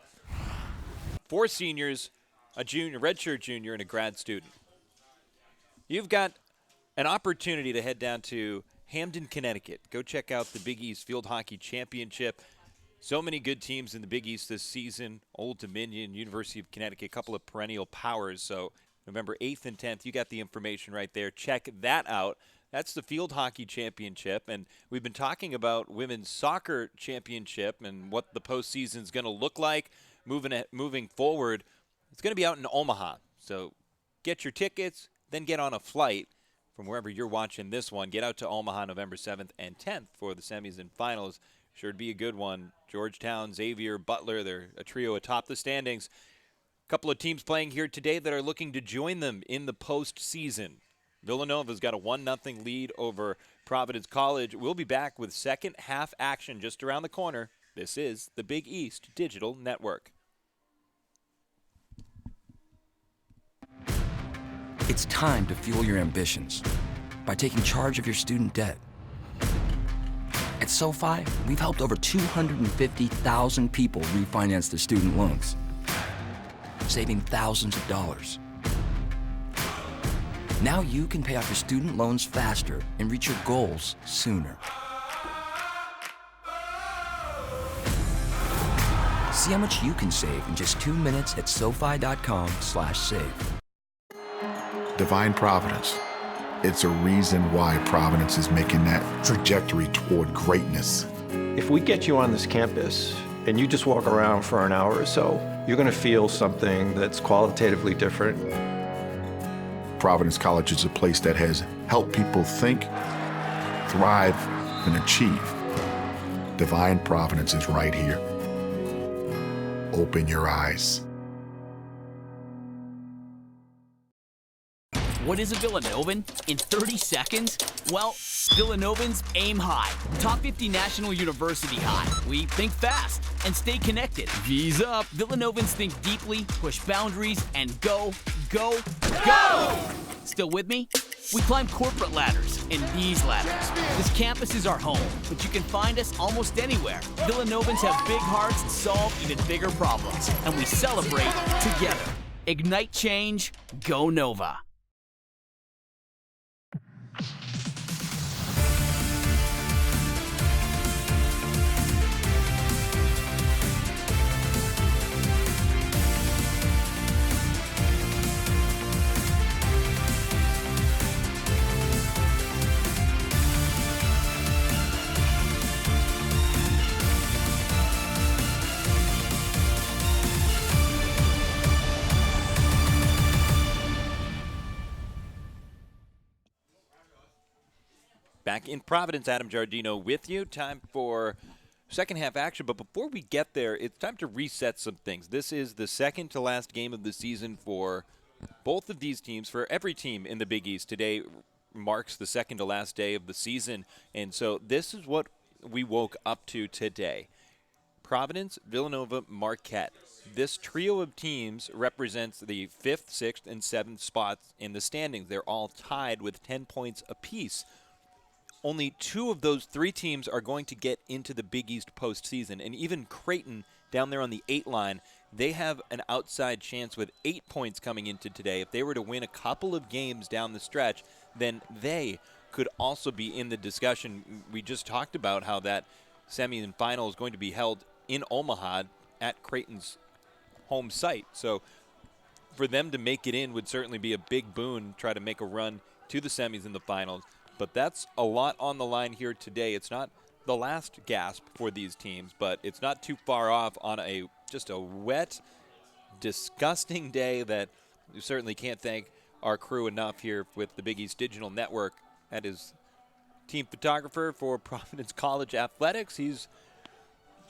4 seniors, a junior, redshirt junior, and a grad student. You've got an opportunity to head down to Hamden, Connecticut. Go check out the Big East Field Hockey Championship. So many good teams in the Big East this season. Old Dominion, University of Connecticut, a couple of perennial powers. So November 8th and 10th, you got the information right there. Check that out. That's the Field Hockey Championship. And we've been talking about Women's Soccer Championship and what the postseason is going to look like moving forward. It's going to be out in Omaha. So get your tickets, then get on a flight from wherever you're watching this one. Get out to Omaha November 7th and 10th for the semis and finals. Sure to be a good one. Georgetown, Xavier, Butler, they're a trio atop the standings. A couple of teams playing here today that are looking to join them in the postseason. Villanova's got a 1-0 lead over Providence College. We'll be back with second half action just around the corner. This is the Big East Digital Network. It's time to fuel your ambitions by taking charge of your student debt. At SoFi, we've helped over 250,000 people refinance their student loans, saving thousands of dollars. Now you can pay off your student loans faster and reach your goals sooner. See how much you can save in just 2 minutes at SoFi.com/save. Divine Providence. It's a reason why Providence is making that trajectory toward greatness. If we get you on this campus and you just walk around for an hour or so, you're going to feel something that's qualitatively different. Providence College is a place that has helped people think, thrive, and achieve. Divine Providence is right here. Open your eyes. What is a Villanovan in 30 seconds? Well, Villanovans aim high. Top 50 National University high. We think fast and stay connected. V's up. Villanovans think deeply, push boundaries, and go, go, go! Still with me? We climb corporate ladders and these ladders. This campus is our home, but you can find us almost anywhere. Villanovans have big hearts and solve even bigger problems, and we celebrate together. Ignite change, go Nova. Back in Providence, Adam Giardino with you. Time for second half action. But before we get there, it's time to reset some things. This is the second to last game of the season for both of these teams, for every team in the Big East. Today marks the second to last day of the season. And so this is what we woke up to today. Providence, Villanova, Marquette. This trio of teams represents the 5th, 6th, and 7th spots in the standings. They're all tied with 10 points apiece. Only 2 of those 3 teams are going to get into the Big East postseason. And even Creighton down there on the 8 line, they have an outside chance with 8 points coming into today. If they were to win a couple of games down the stretch, then they could also be in the discussion. We just talked about how that semi and final is going to be held in Omaha at Creighton's home site. So for them to make it in would certainly be a big boon, try to make a run to the semis and the finals. But that's a lot on the line here today. It's not the last gasp for these teams, but it's not too far off on just a wet, disgusting day that we certainly can't thank our crew enough here with the Big East Digital Network. That is team photographer for Providence College Athletics. He's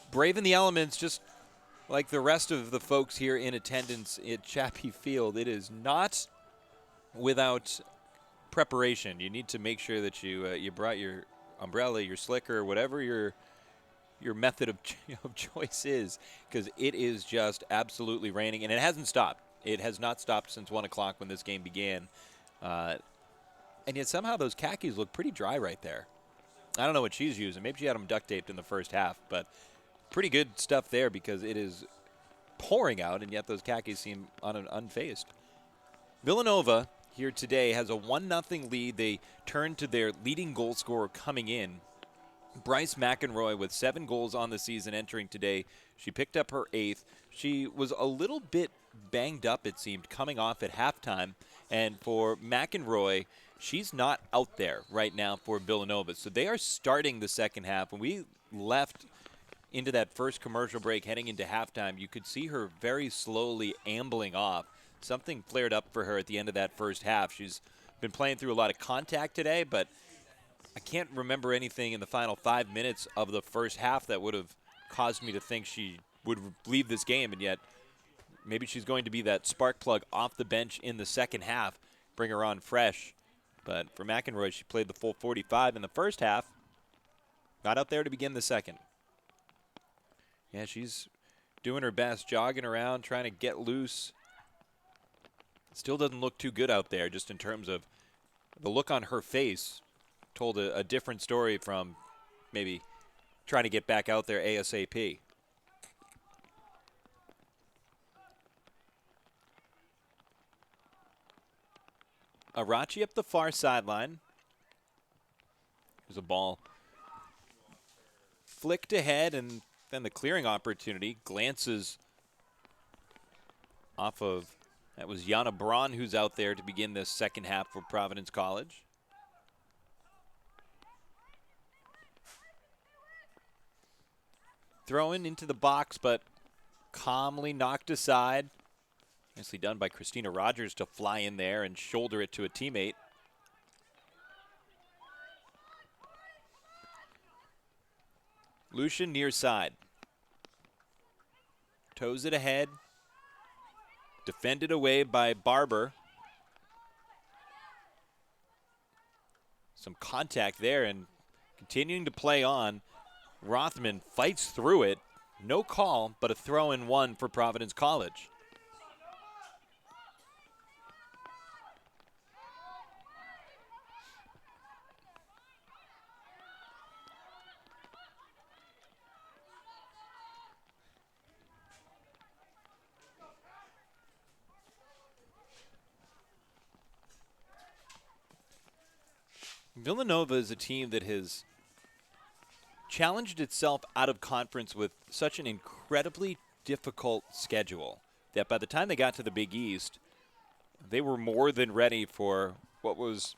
braving the elements just like the rest of the folks here in attendance at Chappie Field. It is not without preparation. You need to make sure that you brought your umbrella, your slicker, whatever your method of choice is, because it is just absolutely raining, and it hasn't stopped. It has not stopped since 1 o'clock when this game began. And yet somehow those khakis look pretty dry right there. I don't know what she's using. Maybe she had them duct taped in the first half, but pretty good stuff there because it is pouring out, and yet those khakis seem unfazed. Villanova here today has a 1-0 lead. They turn to their leading goal scorer coming in, Bryce McEnroy, with 7 goals on the season entering today. She picked up her 8th. She was a little bit banged up, it seemed, coming off at halftime. And for McEnroy, she's not out there right now for Villanova. So they are starting the second half. When we left into that first commercial break heading into halftime, you could see her very slowly ambling off. Something flared up for her at the end of that first half. She's been playing through a lot of contact today, but I can't remember anything in the final 5 minutes of the first half that would have caused me to think she would leave this game, and yet maybe she's going to be that spark plug off the bench in the second half, bring her on fresh. But for McEnroy, she played the full 45 in the first half, got out there to begin the second. Yeah, she's doing her best, jogging around, trying to get loose. Still doesn't look too good out there, just in terms of the look on her face. Told a different story from maybe trying to get back out there ASAP. Arachi up the far sideline. There's a ball flicked ahead, and then the clearing opportunity glances off of, that was Yana Braun who's out there to begin this second half for Providence College. Thrown into the box, but calmly knocked aside. Nicely done by Christina Rogers to fly in there and shoulder it to a teammate. Lucian near side. Toes it ahead. Defended away by Barber. Some contact there and continuing to play on. Rothman fights through it. No call, but a throw-in one for Providence College. Villanova is a team that has challenged itself out of conference with such an incredibly difficult schedule that by the time they got to the Big East, they were more than ready for what was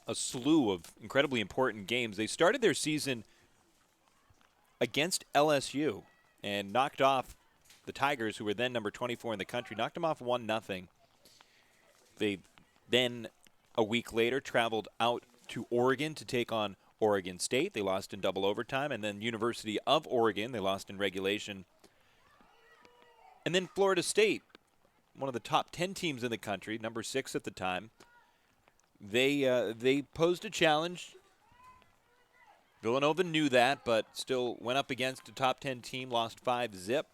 a slew of incredibly important games. They started their season against LSU and knocked off the Tigers, who were then number 24 in the country, knocked them off 1-0. They then, a week later, traveled out to Oregon to take on Oregon State. They lost in double overtime. And then University of Oregon, they lost in regulation. And then Florida State, one of the top 10 teams in the country, number 6 at the time. They posed a challenge. Villanova knew that, but still went up against a top 10 team, lost 5-0.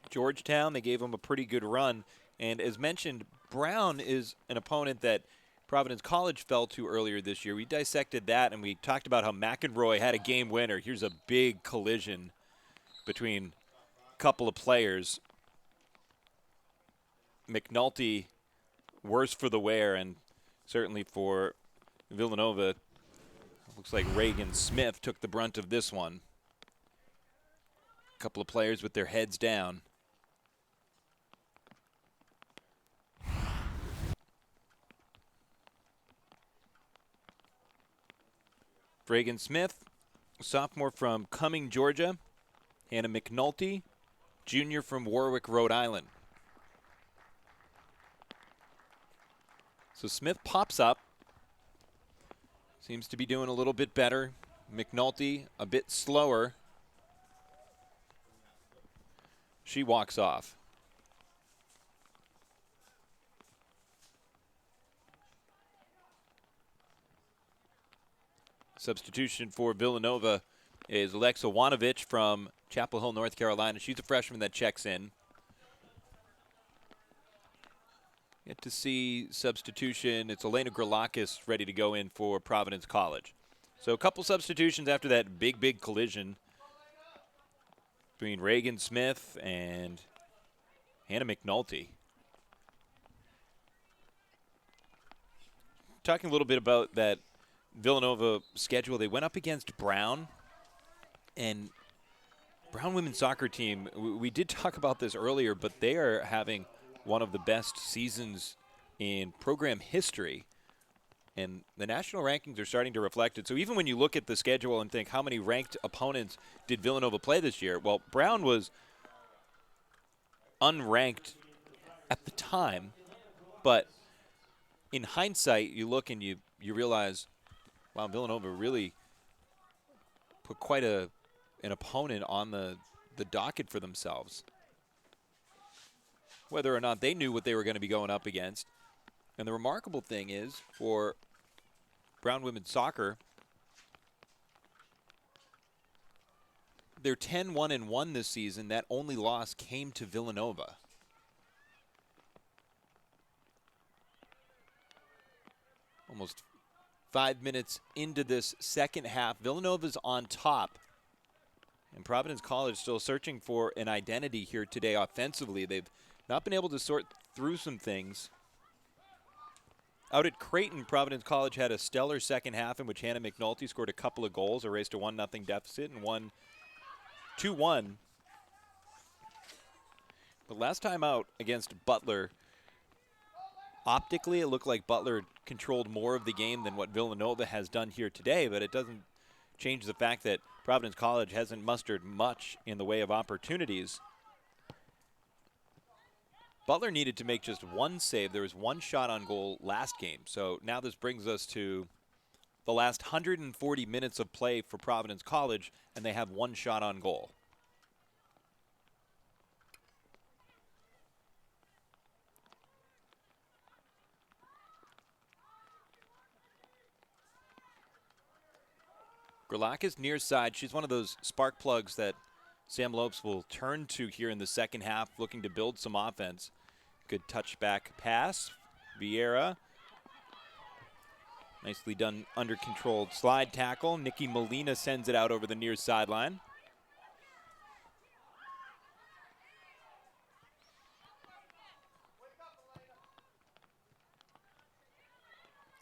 Georgetown, they gave them a pretty good run. And as mentioned, Brown is an opponent that Providence College fell to earlier this year. We dissected that, and we talked about how McEnroy had a game winner. Here's a big collision between a couple of players. McNulty, worse for the wear, and certainly for Villanova, looks like Reagan Smith took the brunt of this one. A couple of players with their heads down. Reagan Smith, sophomore from Cumming, Georgia. Hannah McNulty, junior from Warwick, Rhode Island. So Smith pops up. Seems to be doing a little bit better. McNulty a bit slower. She walks off. Substitution for Villanova is Alexa Wanovich from Chapel Hill, North Carolina. She's a freshman that checks in. Get to see substitution. It's Elena Gralakis ready to go in for Providence College. So a couple substitutions after that big collision between Reagan Smith and Hannah McNulty. talking a little bit about that Villanova schedule. They went up against Brown, and Brown women's soccer team, we did talk about this earlier, but they are having one of the best seasons in program history. And the national rankings are starting to reflect it. So even when you look at the schedule and think how many ranked opponents did Villanova play this year, well, Brown was unranked at the time, but in hindsight, you look and you realize, wow, Villanova really put quite an opponent on the docket for themselves. Whether or not they knew what they were going to be going up against. And the remarkable thing is, for Brown women's soccer, they're 10-1-1 this season. That only loss came to Villanova. Almost 5 minutes into this second half, Villanova's on top. And Providence College still searching for an identity here today offensively. They've not been able to sort through some things. Out at Creighton, Providence College had a stellar second half in which Hannah McNulty scored a couple of goals, erased a 1-0 deficit, and won 2-1. But last time out against Butler, optically it looked like Butler controlled more of the game than what Villanova has done here today, but it doesn't change the fact that Providence College hasn't mustered much in the way of opportunities. Butler needed to make just one save. There was one shot on goal last game. So now this brings us to the last 140 minutes of play for Providence College, and they have one shot on goal. Gralakis near side. She's one of those spark plugs that Sam Lopes will turn to here in the second half, looking to build some offense. Good touchback pass. Vieira. Nicely done under controlled slide tackle. Nikki Molina sends it out over the near sideline.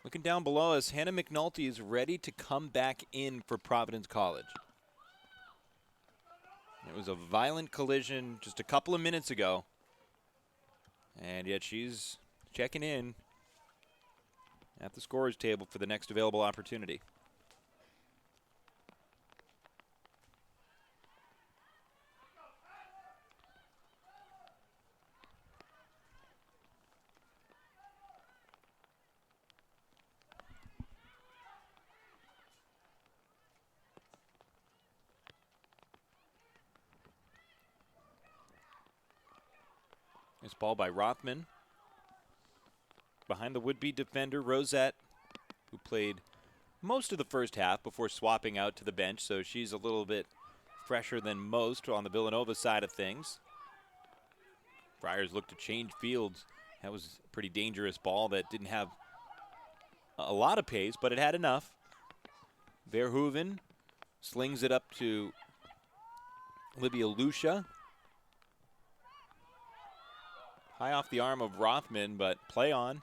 Looking down below us, Hannah McNulty is ready to come back in for Providence College. It was a violent collision just a couple of minutes ago. And yet she's checking in at the scorer's table for the next available opportunity. This ball by Rothman. Behind the would-be defender, Rosette, who played most of the first half before swapping out to the bench, so she's a little bit fresher than most on the Villanova side of things. Friars look to change fields. That was a pretty dangerous ball that didn't have a lot of pace, but it had enough. Verhoeven slings it up to Olivia Lucia. High off the arm of Rothman, but play on.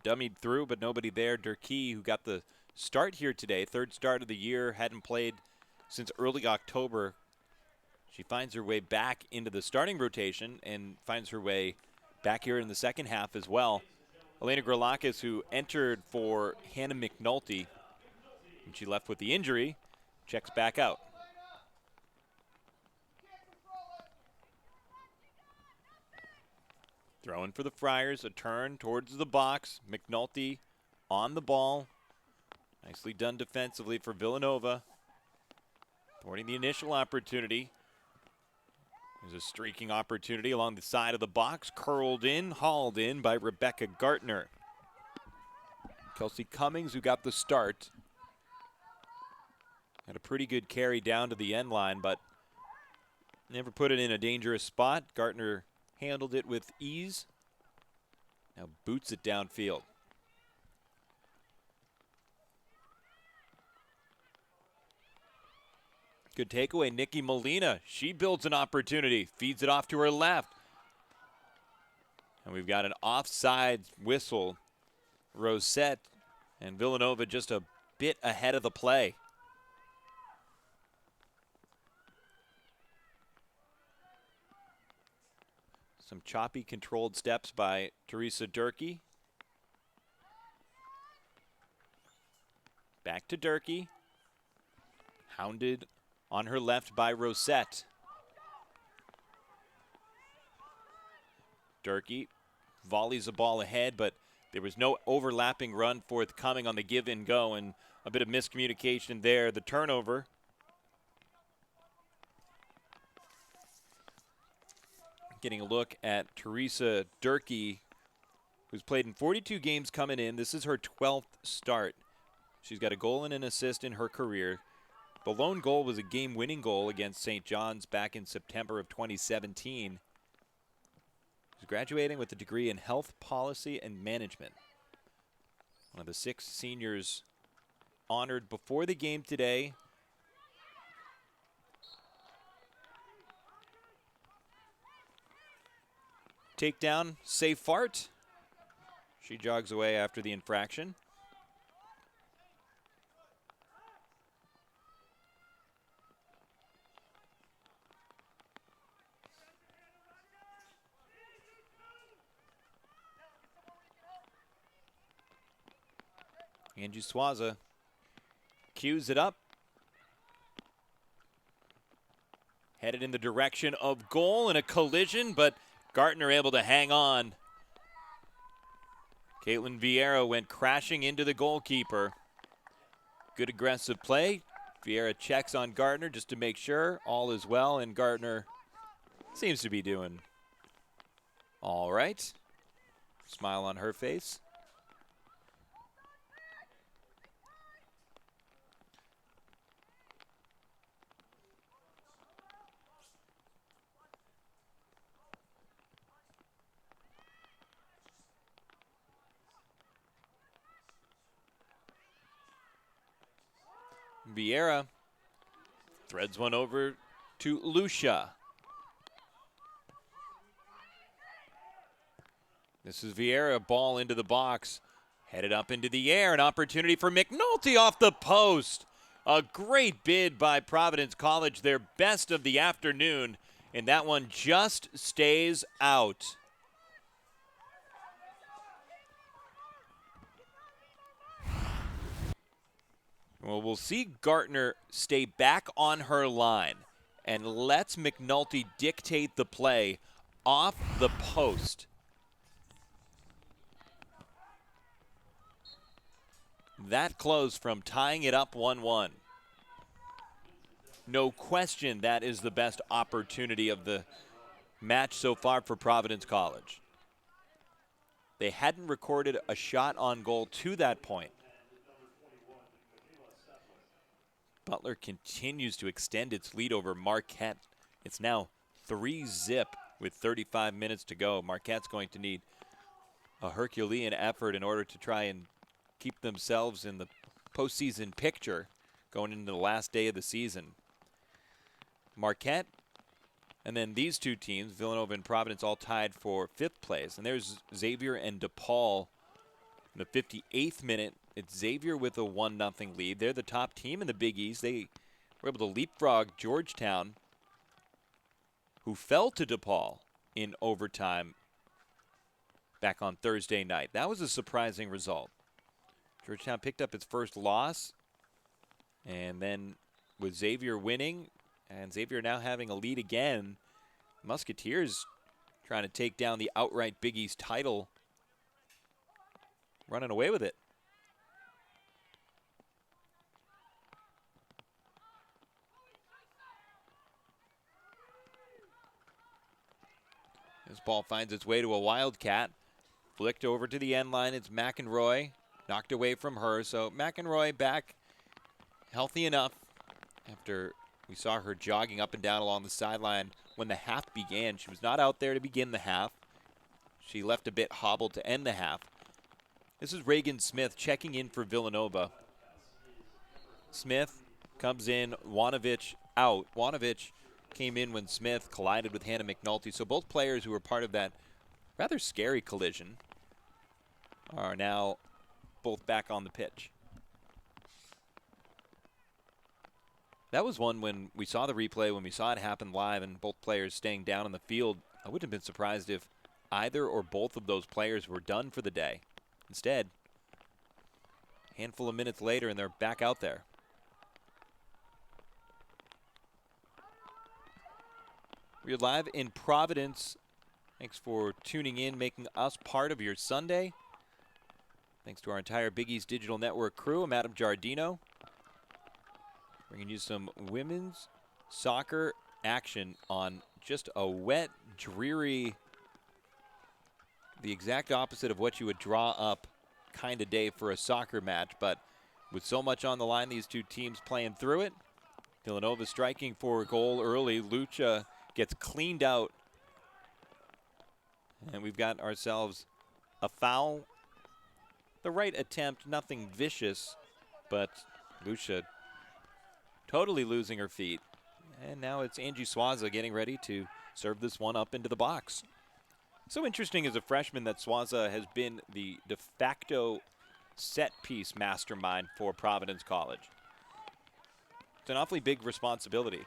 Dummied through, but nobody there. Durkee, who got the start here today, third start of the year, hadn't played since early October. She finds her way back into the starting rotation and finds her way back here in the second half as well. Elena Gralakis, who entered for Hannah McNulty, and she left with the injury, checks back out. Throwing for the Friars, a turn towards the box. McNulty on the ball. Nicely done defensively for Villanova. Thwarting the initial opportunity. There's a streaking opportunity along the side of the box. Curled in, hauled in by Rebecca Gartner. Kelsey Cummings, who got the start, had a pretty good carry down to the end line, but never put it in a dangerous spot. Gartner handled it with ease. Now boots it downfield. Good takeaway, Nikki Molina. She builds an opportunity, feeds it off to her left. And we've got an offside whistle. Rosette and Villanova just a bit ahead of the play. Some choppy, controlled steps by Teresa Durkee. Back to Durkee. Hounded on her left by Rosette. Durkee volleys a ball ahead, but there was no overlapping run forthcoming on the give and go, and a bit of miscommunication there. The turnover. Getting a look at Teresa Durkee, who's played in 42 games coming in. This is her 12th start. She's got a goal and an assist in her career. The lone goal was a game-winning goal against St. John's back in September of 2017. She's graduating with a degree in health policy and management. One of the 6 seniors honored before the game today. Takedown, safe fart. She jogs away after the infraction. Angie Swaza cues it up. Headed in the direction of goal and a collision, but Gartner able to hang on. Caitlin Vieira went crashing into the goalkeeper. Good aggressive play. Vieira checks on Gartner just to make sure all is well, and Gartner seems to be doing all right. Smile on her face. Vieira threads one over to Lucia. This is Vieira, ball into the box, headed up into the air, an opportunity for McNulty off the post. A great bid by Providence College, their best of the afternoon, and that one just stays out. Well, we'll see Gartner stay back on her line and lets McNulty dictate the play off the post. That close from tying it up 1-1. No question that is the best opportunity of the match so far for Providence College. They hadn't recorded a shot on goal to that point. Butler continues to extend its lead over Marquette. It's now 3-0 with 35 minutes to go. Marquette's going to need a Herculean effort in order to try and keep themselves in the postseason picture going into the last day of the season. Marquette and then these two teams, Villanova and Providence, all tied for 5th place. And there's Xavier and DePaul in the 58th minute. It's Xavier with a 1-0 lead. They're the top team in the Big East. They were able to leapfrog Georgetown, who fell to DePaul in overtime back on Thursday night. That was a surprising result. Georgetown picked up its first loss, and then with Xavier winning, and Xavier now having a lead again, Musketeers trying to take down the outright Big East title, running away with it. This ball finds its way to a Wildcat. Flicked over to the end line. It's McEnroy. Knocked away from her. So McEnroy back healthy enough after we saw her jogging up and down along the sideline when the half began. She was not out there to begin the half. She left a bit hobbled to end the half. This is Reagan Smith checking in for Villanova. Smith comes in. Wanovich out. Wanovich came in when Smith collided with Hannah McNulty. So both players who were part of that rather scary collision are now both back on the pitch. That was one when we saw the replay, when we saw it happen live and both players staying down on the field, I wouldn't have been surprised if either or both of those players were done for the day. Instead, a handful of minutes later and they're back out there. We're live in Providence. Thanks for tuning in, making us part of your Sunday. Thanks to our entire Big East Digital Network crew. I'm Adam Giardino, bringing you some women's soccer action on just a wet, dreary, the exact opposite of what you would draw up kind of day for a soccer match. But with so much on the line, these two teams playing through it. Villanova striking for a goal early. Lucha gets cleaned out. And we've got ourselves a foul. The right attempt, nothing vicious, but Lucia totally losing her feet. And now it's Angie Swaza getting ready to serve this one up into the box. So interesting as a freshman that Swaza has been the de facto set piece mastermind for Providence College. It's an awfully big responsibility.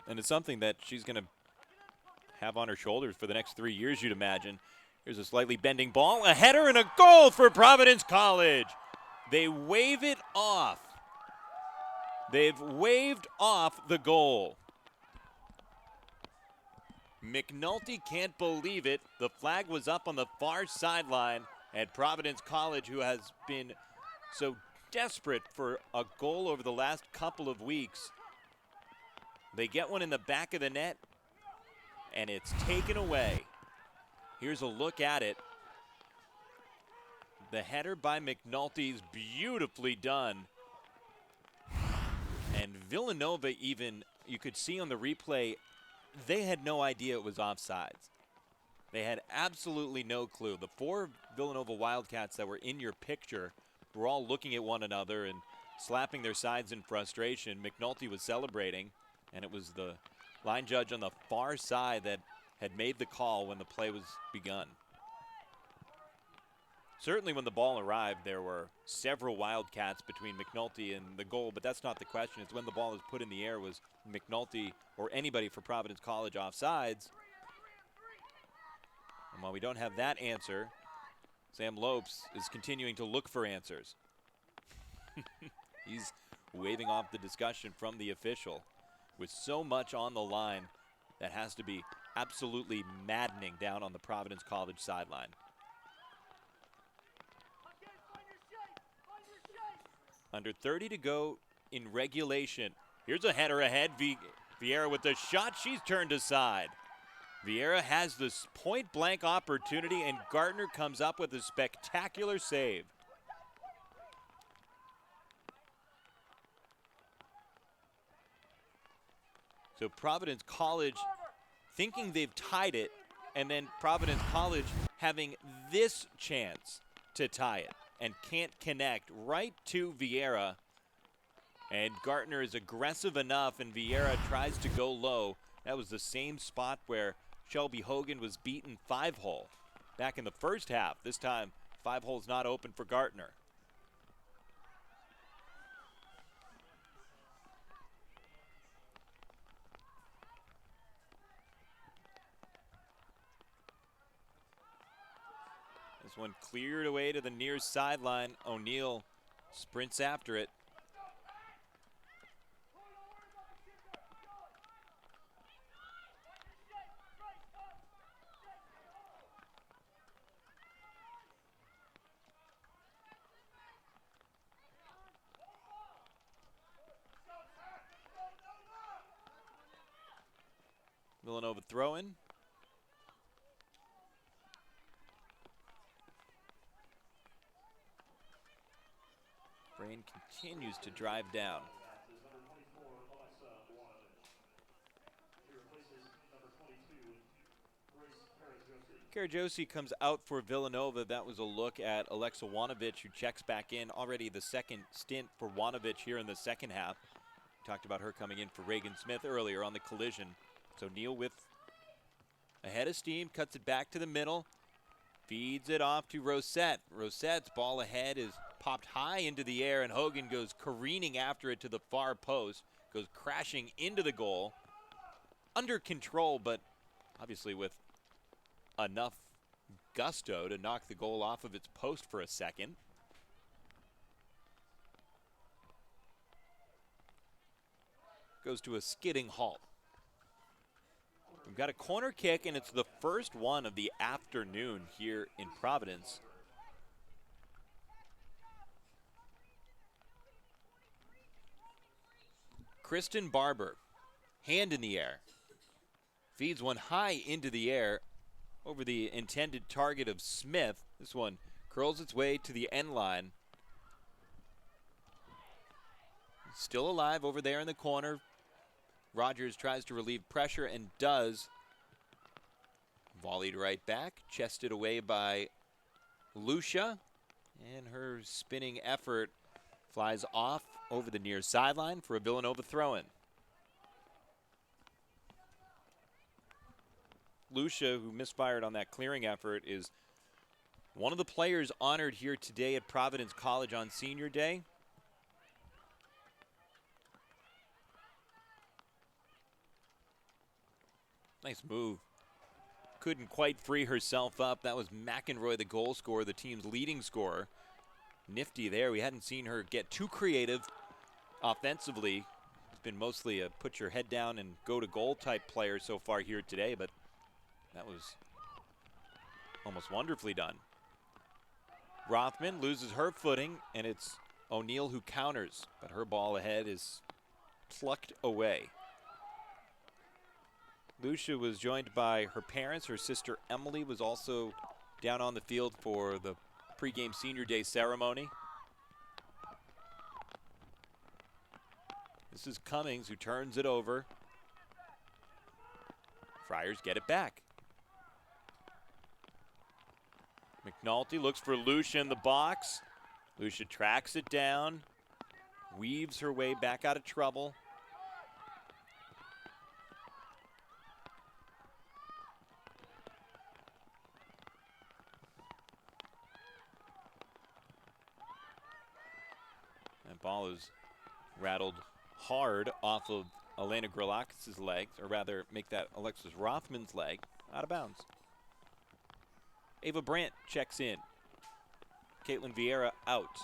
And it's something that she's going to have on her shoulders for the next 3 years, you'd imagine. Here's a slightly bending ball, a header and a goal for Providence College. They wave it off. They've waved off the goal. McNulty can't believe it. The flag was up on the far sideline, and Providence College, who has been so desperate for a goal over the last couple of weeks, they get one in the back of the net, and it's taken away. Here's a look at it. The header by McNulty's beautifully done. And Villanova even, you could see on the replay, they had no idea it was offsides. They had absolutely no clue. The four Villanova Wildcats that were in your picture were all looking at one another and slapping their sides in frustration. McNulty was celebrating, and it was the line judge on the far side that had made the call when the play was begun. Certainly when the ball arrived, there were several Wildcats between McNulty and the goal, but that's not the question. It's when the ball is put in the air, was McNulty or anybody for Providence College offsides? And while we don't have that answer, Sam Lopes is continuing to look for answers. He's waving off the discussion from the official. With so much on the line, that has to be absolutely maddening down on the Providence College sideline. Under 30 to go in regulation. Here's a header ahead. Vieira with the shot. She's turned aside. Vieira has this point-blank opportunity, and Gardner comes up with a spectacular save. So Providence College thinking they've tied it, and then Providence College having this chance to tie it and can't connect right to Vieira. And Gardner is aggressive enough, and Vieira tries to go low. That was the same spot where Shelby Hogan was beaten 5-hole back in the first half. This time, 5-hole's not open for Gardner. This one cleared away to the near sideline. O'Neal sprints after it. Villanova throw-in. Brain continues to drive down. Karajosi comes out for Villanova. That was a look at Alexa Wanovich, who checks back in. Already the second stint for Wanovich here in the second half. Talked about her coming in for Reagan Smith earlier on the collision. So Neal with ahead of steam, cuts it back to the middle, feeds it off to Rosette. Rosette's ball ahead is popped high into the air, and Hogan goes careening after it to the far post, goes crashing into the goal. Under control, but obviously with enough gusto to knock the goal off of its post for a second. Goes to a skidding halt. We've got a corner kick, and it's the first one of the afternoon here in Providence. Kristen Barber, hand in the air, feeds one high into the air over the intended target of Smith. This one curls its way to the end line. Still alive over there in the corner. Rogers tries to relieve pressure and does. Volleyed right back, chested away by Lucia, and her spinning effort flies off over the near sideline for a Villanova throw-in. Lucia, who misfired on that clearing effort, is one of the players honored here today at Providence College on Senior Day. Nice move. Couldn't quite free herself up. That was McEnroy, the goal scorer, the team's leading scorer. Nifty there. We hadn't seen her get too creative offensively. It's been mostly a put your head down and go to goal type player so far here today, but that was almost wonderfully done. Rothman loses her footing, and it's O'Neal who counters, but her ball ahead is plucked away. Lucia was joined by her parents. Her sister Emily was also down on the field for the pregame Senior Day ceremony. This is Cummings who turns it over. Friars get it back. McNulty looks for Lucia in the box. Lucia tracks it down, weaves her way back out of trouble. That ball is rattled hard off of Elena Gralakis' legs, or rather make that Alexis Rothman's leg, out of bounds. Ava Brandt checks in. Caitlin Vieira out.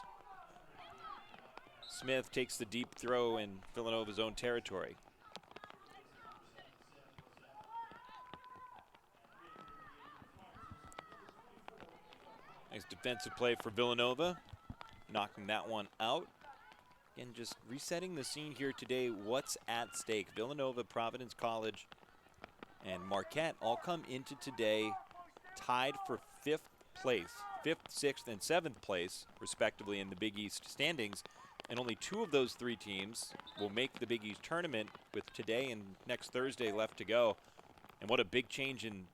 Smith takes the deep throw in Villanova's own territory. Nice defensive play for Villanova, knocking that one out. Again, just resetting the scene here today. What's at stake? Villanova, Providence College, and Marquette all come into today tied for fifth place, 5th, 6th, and 7th place, respectively, in the Big East standings. And only 2 of those 3 teams will make the Big East tournament with today and next Thursday left to go. And what a big change in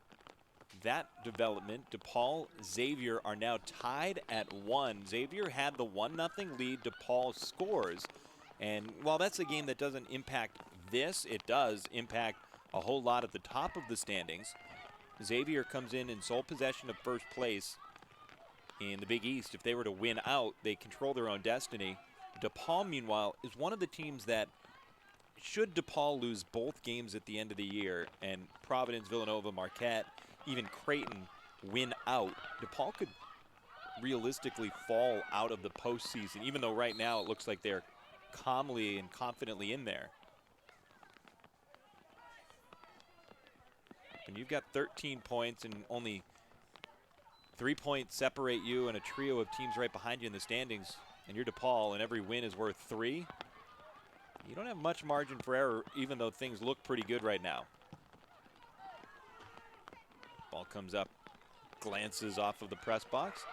that development. DePaul, Xavier are now tied at 1. Xavier had the 1-0 lead. DePaul scores. And while that's a game that doesn't impact this, it does impact a whole lot at the top of the standings. Xavier comes in sole possession of first place in the Big East. If they were to win out, they control their own destiny. DePaul, meanwhile, is one of the teams that, should DePaul lose both games at the end of the year, and Providence, Villanova, Marquette, even Creighton win out, DePaul could realistically fall out of the postseason, even though right now it looks like they're calmly and confidently in there. And you've got 13 points and only 3 points separate you and a trio of teams right behind you in the standings, and you're DePaul, and every win is worth 3. You don't have much margin for error, even though things look pretty good right now. Ball comes up, glances off of the press box.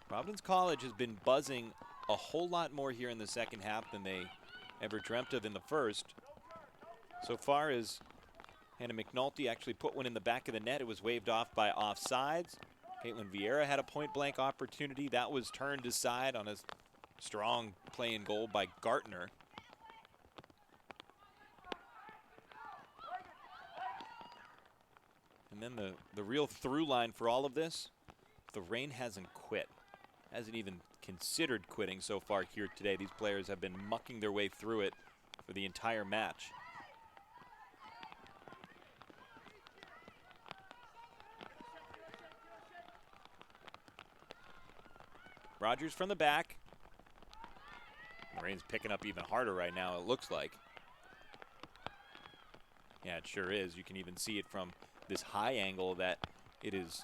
Providence College has been buzzing a whole lot more here in the second half than they ever dreamt of in the first. So far as Hannah McNulty actually put one in the back of the net, it was waved off by offsides. Caitlin Vieira had a point-blank opportunity. That was turned aside on a strong play in goal by Gartner. And then the real through line for all of this, the rain hasn't quit. Hasn't even considered quitting so far here today. These players have been mucking their way through it for the entire match. Rogers from the back. The rain's picking up even harder right now, it looks like. Yeah, it sure is. You can even see it from this high angle that it is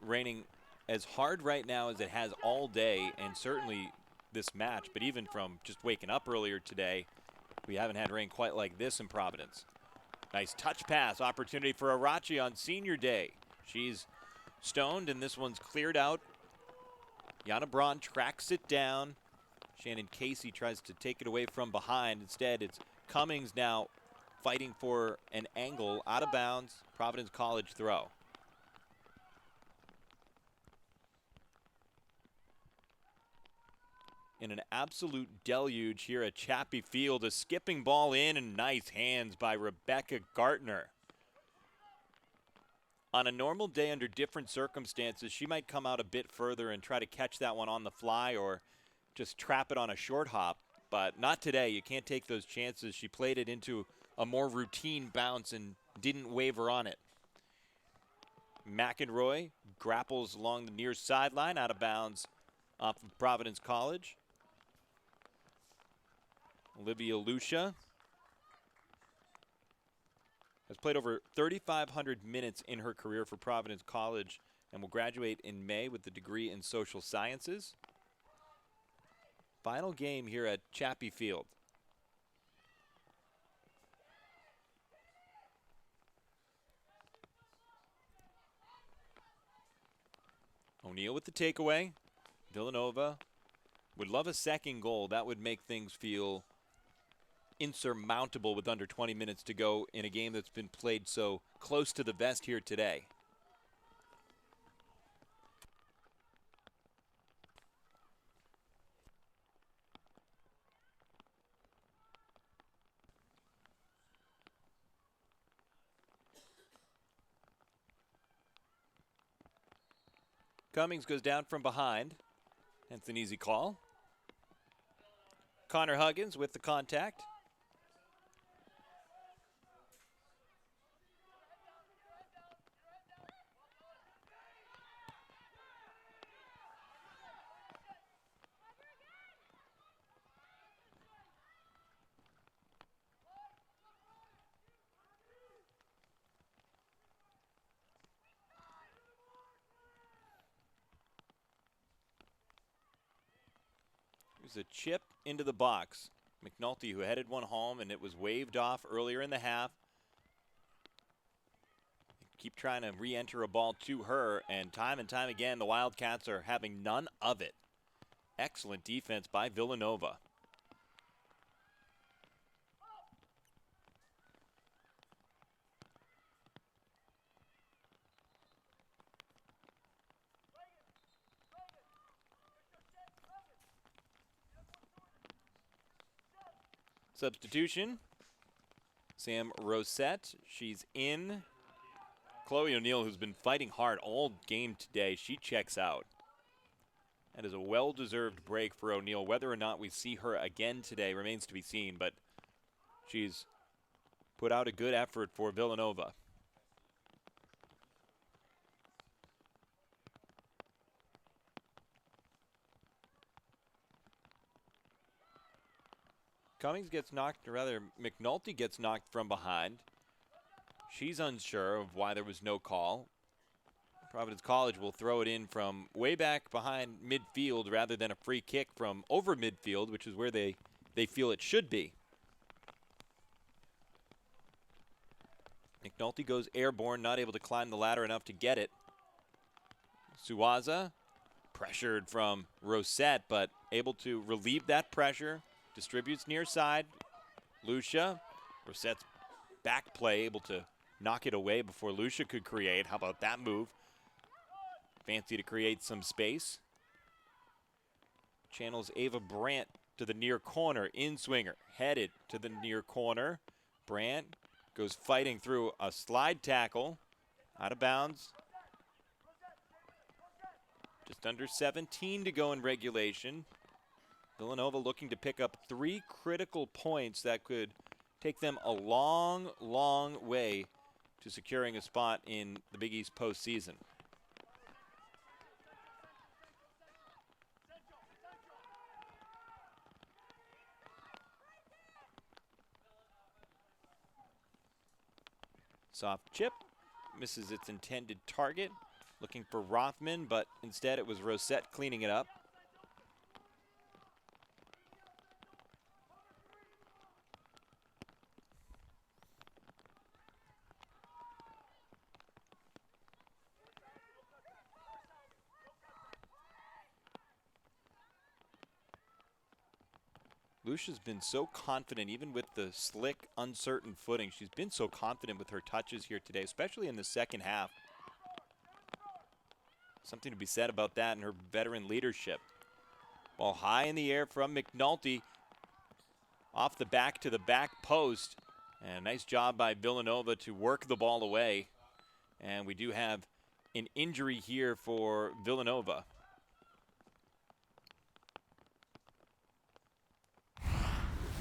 raining as hard right now as it has all day, and certainly this match, but even from just waking up earlier today, we haven't had rain quite like this in Providence. Nice touch pass opportunity for Arachi on senior day. She's stoned, and this one's cleared out. Yana Braun tracks it down. Shannon Casey tries to take it away from behind. Instead, it's Cummings now fighting for an angle out of bounds. Providence College throw. In an absolute deluge here at Chappie Field, a skipping ball in and nice hands by Rebecca Gartner. On a normal day under different circumstances, she might come out a bit further and try to catch that one on the fly or just trap it on a short hop, but not today. You can't take those chances. She played it into a more routine bounce and didn't waver on it. McEnroy grapples along the near sideline, out of bounds off of Providence College. Olivia Lucia has played over 3,500 minutes in her career for Providence College and will graduate in May with a degree in social sciences. Final game here at Chappie Field. O'Neal with the takeaway. Villanova would love a second goal. That would make things feel insurmountable with under 20 minutes to go in a game that's been played so close to the vest here today. Cummings goes down from behind. That's an easy call. Connor Huggins with the contact. There's a chip into the box. McNulty, who headed one home, and it was waved off earlier in the half. Keep trying to re-enter a ball to her, and time again, the Wildcats are having none of it. Excellent defense by Villanova. Substitution. Sam Rosette, she's in. Chloe O'Neal, who's been fighting hard all game today, she checks out. That is a well-deserved break for O'Neal. Whether or not we see her again today remains to be seen, but she's put out a good effort for Villanova. Cummings gets knocked, or rather McNulty gets knocked from behind. She's unsure of why there was no call. Providence College will throw it in from way back behind midfield rather than a free kick from over midfield, which is where they feel it should be. McNulty goes airborne, not able to climb the ladder enough to get it. Suaza pressured from Rosette, but able to relieve that pressure. Distributes near side. Lucia. Rosette's back play, able to knock it away before Lucia could create. How about that move? Fancy to create some space. Channels Ava Brandt to the near corner. In swinger. Headed to the near corner. Brandt goes fighting through a slide tackle, out of bounds. Just under 17 to go in regulation. Villanova looking to pick up 3 critical points that could take them a long, long way to securing a spot in the Big East postseason. Soft chip, misses its intended target. Looking for Rothman, but instead it was Rosette cleaning it up. Lucia's been so confident, even with the slick, uncertain footing. She's been so confident with her touches here today, especially in the second half. Something to be said about that and her veteran leadership. Ball high in the air from McNulty. Off the back to the back post. And a nice job by Villanova to work the ball away. And we do have an injury here for Villanova.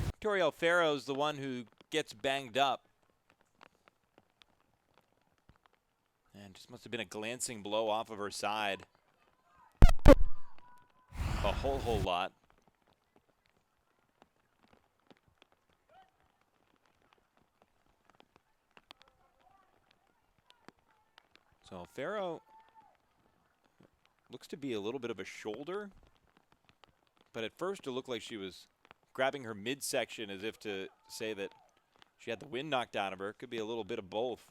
Victoria Alfaro's the one who gets banged up. And just must have been a glancing blow off of her side. A whole lot. So Alfaro looks to be a little bit of a shoulder. But at first it looked like she was grabbing her midsection as if to say that she had the wind knocked out of her. Could be a little bit of both.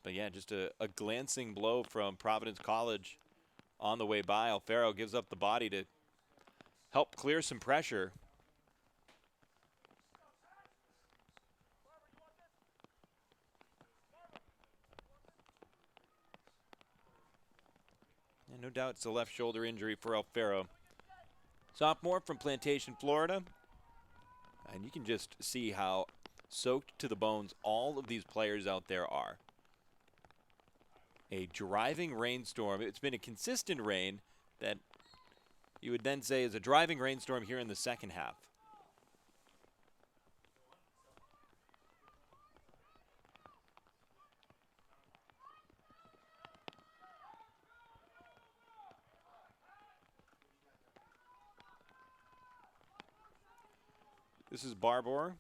But yeah, just a glancing blow from Providence College on the way by. Alfaro gives up the body to help clear some pressure. And no doubt it's a left shoulder injury for Alfaro. Sophomore from Plantation, Florida. And you can just see how soaked to the bones all of these players out there are. A driving rainstorm. It's been a consistent rain that you would then say is a driving rainstorm here in the second half. This is Barbour.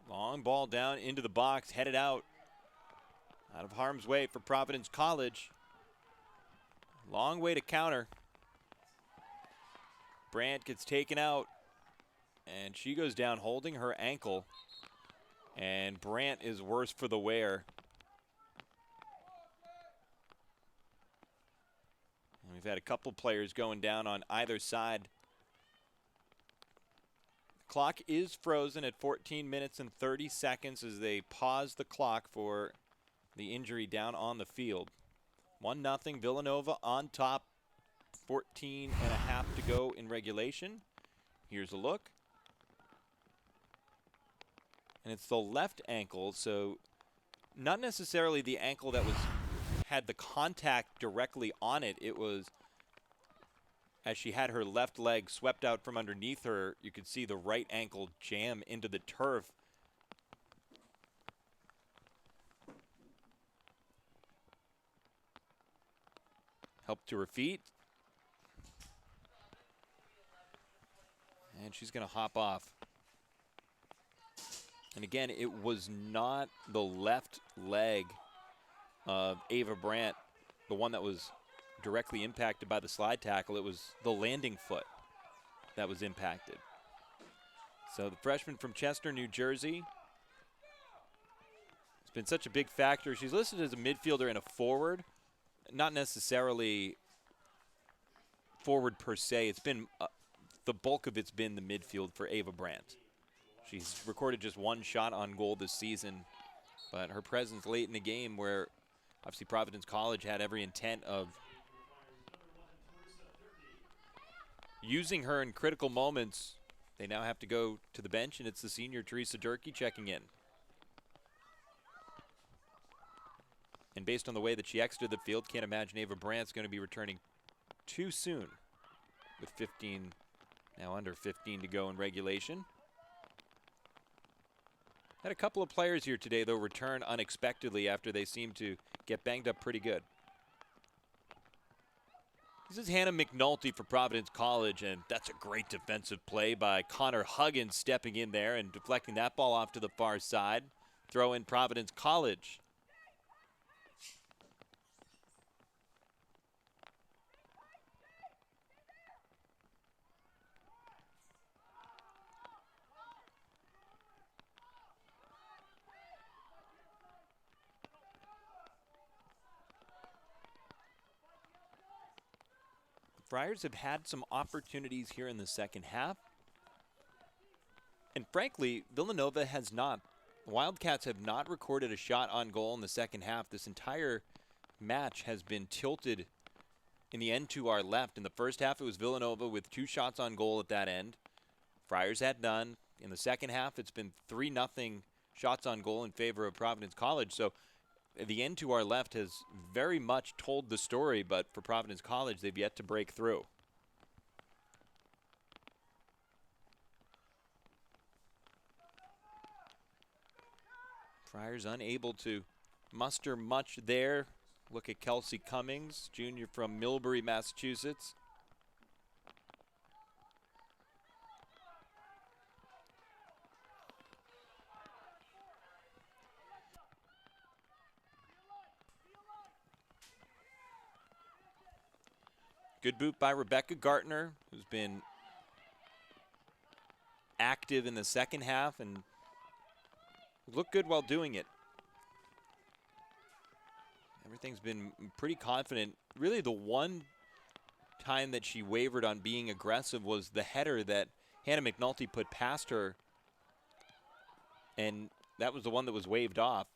Long ball down into the box, headed out of harm's way for Providence College. Long way to counter. Brandt gets taken out, and she goes down holding her ankle. And Brandt is worse for the wear. And we've had a couple players going down on either side. Clock is frozen at 14 minutes and 30 seconds as they pause the clock for the injury down on the field. 1-0 Villanova on top. 14 and a half to go in regulation. Here's a look. And it's the left ankle, so not necessarily the ankle that had the contact directly on it. It was as she had her left leg swept out from underneath her, you could see the right ankle jam into the turf. Help to her feet. And she's going to hop off. And again, it was not the left leg of Ava Brandt, the one that was directly impacted by the slide tackle. It was the landing foot that was impacted. So the freshman from Chester, New Jersey, has been such a big factor. She's listed as a midfielder and a forward, not necessarily forward per se. It's been the bulk of it's been the midfield for Ava Brandt. She's recorded just one shot on goal this season, but her presence late in the game where obviously Providence College had every intent of using her in critical moments. They now have to go to the bench, and it's the senior Teresa Durkee checking in. And based on the way that she exited the field, can't imagine Ava Brandt's going to be returning too soon with 15, now under 15 to go in regulation. Had a couple of players here today, though, return unexpectedly after they seemed to get banged up pretty good. This is Hannah McNulty for Providence College, and that's a great defensive play by Connor Huggins stepping in there and deflecting that ball off to the far side. Throw in Providence College. Friars have had some opportunities here in the second half. And frankly, Villanova has not. The Wildcats have not recorded a shot on goal in the second half. This entire match has been tilted in the end to our left. In the first half, it was Villanova with 2 shots on goal at that end. Friars had none. In the second half, it's been 3-0 shots on goal in favor of Providence College. So the end to our left has very much told the story, but for Providence College, they've yet to break through. Friars unable to muster much there. Look at Kelsey Cummings, junior from Millbury, Massachusetts. Good boot by Rebecca Gartner, who's been active in the second half and looked good while doing it. Everything's been pretty confident. Really, the one time that she wavered on being aggressive was the header that Hannah McNulty put past her, and that was the one that was waved off.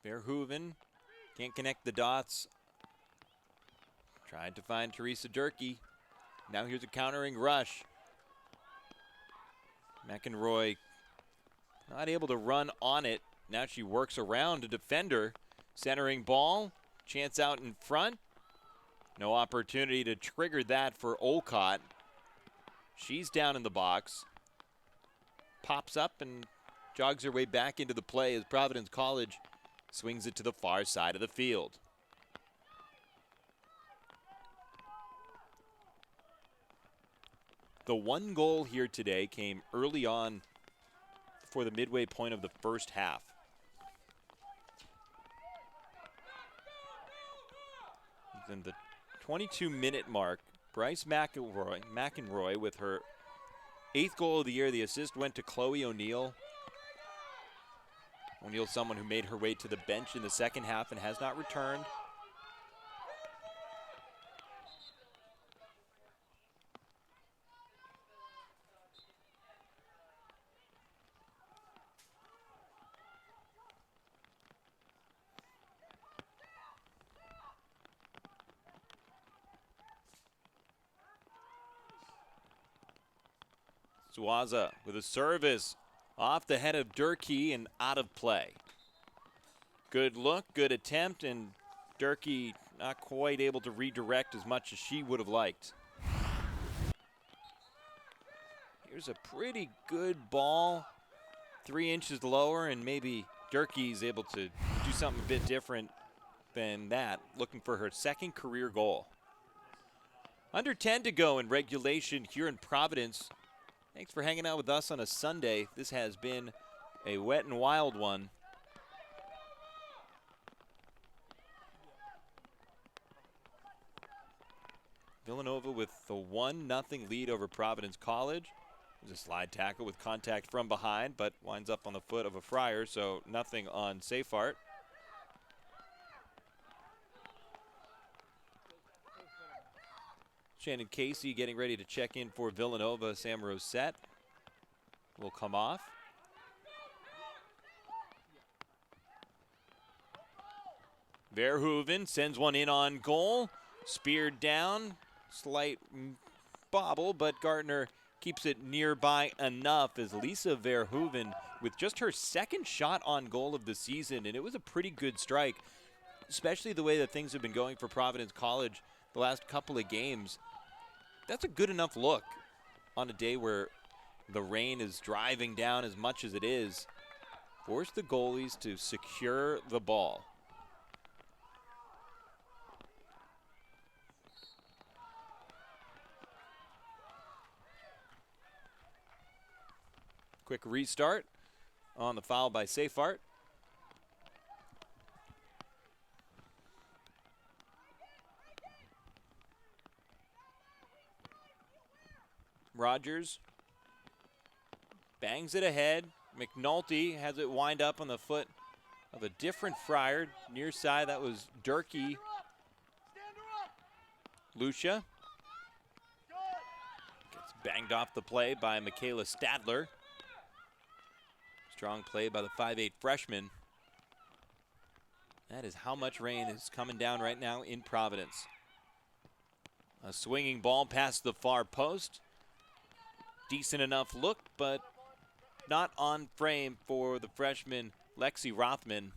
Verhoeven can't connect the dots. Tried to find Teresa Durkee. Now here's a countering rush. McEnroy not able to run on it. Now she works around a defender. Centering ball. Chance out in front. No opportunity to trigger that for Olcott. She's down in the box. Pops up and jogs her way back into the play as Providence College swings it to the far side of the field. The one goal here today came early on for the midway point of the first half. In the 22-minute mark, Bryce McEnroy with her 8th goal of the year. The assist went to Chloe O'Neill. O'Neill, someone who made her way to the bench in the second half and has not returned. Suaza with a service off the head of Durkee and out of play. Good look, good attempt, and Durkee not quite able to redirect as much as she would have liked. Here's a pretty good ball, 3 inches lower, and maybe Durkee's able to do something a bit different than that, looking for her 2nd career goal. Under 10 to go in regulation here in Providence. Thanks for hanging out with us on a Sunday. This has been a wet and wild one. Villanova with the 1-0 lead over Providence College. There's a slide tackle with contact from behind, but winds up on the foot of a Friar, so nothing on Safart. Shannon Casey getting ready to check in for Villanova. Sam Rosette will come off. Verhoeven sends one in on goal. Speared down. Slight bobble, but Gardner keeps it nearby enough as Lisa Verhoeven with just her second shot on goal of the season, and it was a pretty good strike, especially the way that things have been going for Providence College the last couple of games. That's a good enough look on a day where the rain is driving down as much as it is. Force the goalies to secure the ball. Quick restart on the foul by Safart. Rogers bangs it ahead. McNulty has it wind up on the foot of a different Friar. Near side, that was Durkee. Lucia gets banged off the play by Michaela Stadler. Strong play by the 5'8" freshman. That is how much rain is coming down right now in Providence. A swinging ball past the far post. Decent enough look, but not on frame for the freshman Lexi Rothman.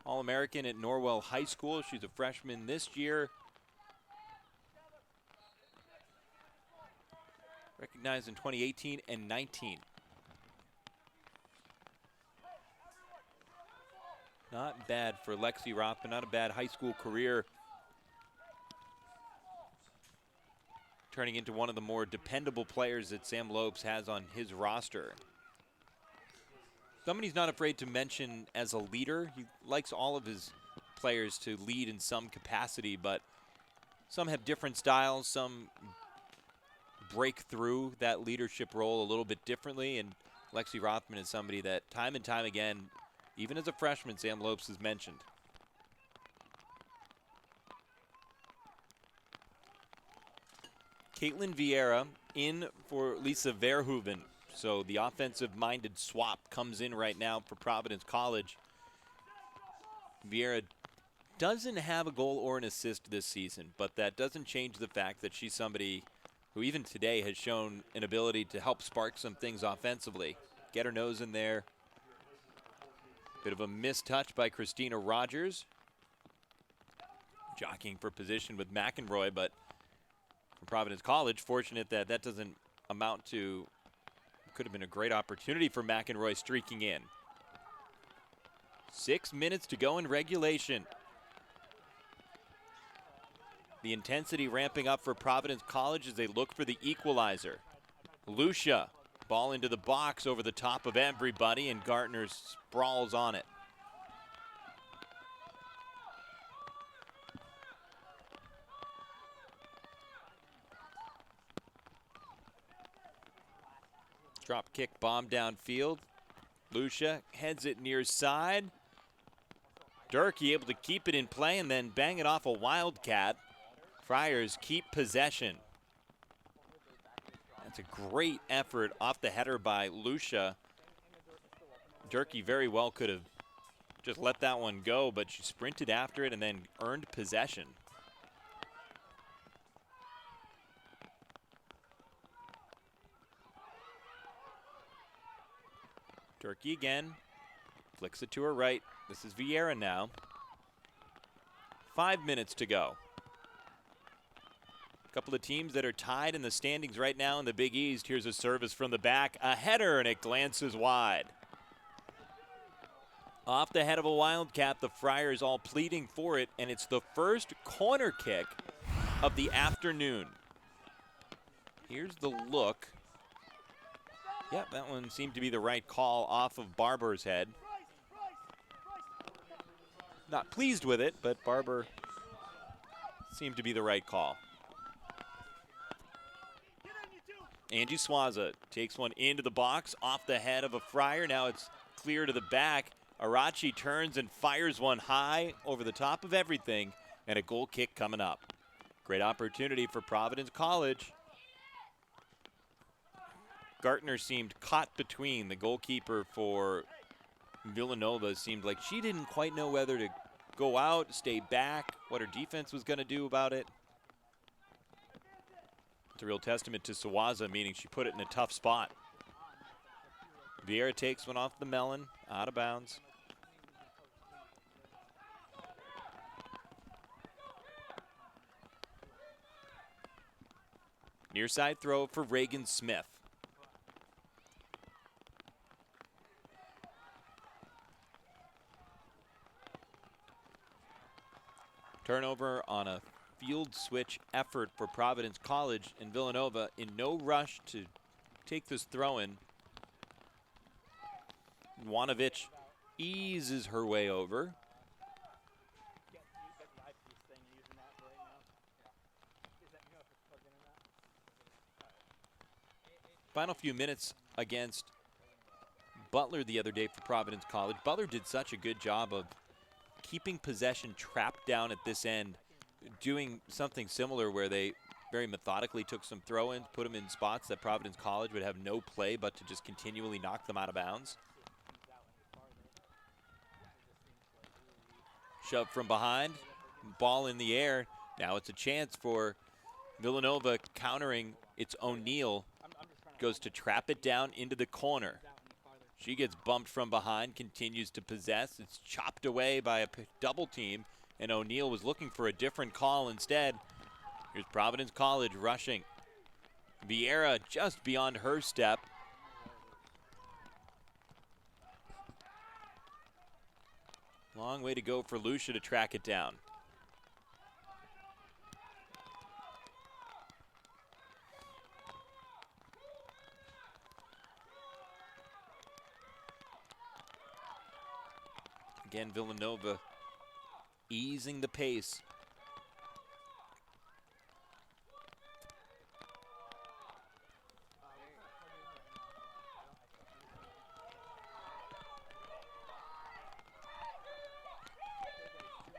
All-American at Norwell High School. She's a freshman this year. Recognized in 2018 and 19. Not bad for Lexi Rothman, not a bad high school career. Turning into one of the more dependable players that Sam Lopes has on his roster. Somebody he's not afraid to mention as a leader. He likes all of his players to lead in some capacity, but some have different styles. Some break through that leadership role a little bit differently, and Lexi Rothman is somebody that time and time again, even as a freshman, Sam Lopes has mentioned. Caitlin Vieira in for Lisa Verhoeven. So the offensive-minded swap comes in right now for Providence College. Vieira doesn't have a goal or an assist this season, but that doesn't change the fact that she's somebody who even today has shown an ability to help spark some things offensively. Get her nose in there. Bit of a missed touch by Christina Rogers. Jockeying for position with McEnroy, but for Providence College, fortunate that that doesn't amount to, could have been a great opportunity for McEnroy streaking in. 6 minutes to go in regulation. The intensity ramping up for Providence College as they look for the equalizer. Lucia, ball into the box over the top of everybody, and Gartner sprawls on it. Drop kick bomb downfield. Lucia heads it near side. Durkee able to keep it in play and then bang it off a Wildcat. Friars keep possession. That's a great effort off the header by Lucia. Durkee very well could have just let that one go, but she sprinted after it and then earned possession. Durkee again, flicks it to her right. This is Vieira now. 5 minutes to go. A couple of teams that are tied in the standings right now in the Big East. Here's a service from the back, a header, and it glances wide. Off the head of a Wildcat, the Friars all pleading for it, and it's the first corner kick of the afternoon. Here's the look. Yep, that one seemed to be the right call off of Barber's head. Not pleased with it, but Barber seemed to be the right call. Angie Swaza takes one into the box off the head of a Friar. Now it's clear to the back. Arachi turns and fires one high over the top of everything, and a goal kick coming up. Great opportunity for Providence College. Gartner seemed caught between. The goalkeeper for Villanova seemed like she didn't quite know whether to go out, stay back, what her defense was going to do about it. It's a real testament to Swaza, meaning she put it in a tough spot. Vieira takes one off the melon, out of bounds. Near side throw for Reagan Smith. Turnover on a field switch effort for Providence College, and Villanova in no rush to take this throw in. Wanovich eases her way over. Final few minutes against Butler the other day for Providence College. Butler did such a good job of keeping possession trapped down at this end, doing something similar where they very methodically took some throw-ins, put them in spots that Providence College would have no play but to just continually knock them out of bounds. Shove from behind, ball in the air. Now it's a chance for Villanova countering. It's O'Neal. Goes to trap it down into the corner. She gets bumped from behind, continues to possess. It's chopped away by a double team, and O'Neal was looking for a different call instead. Here's Providence College rushing. Vieira just beyond her step. Long way to go for Lucia to track it down. Again, Villanova easing the pace.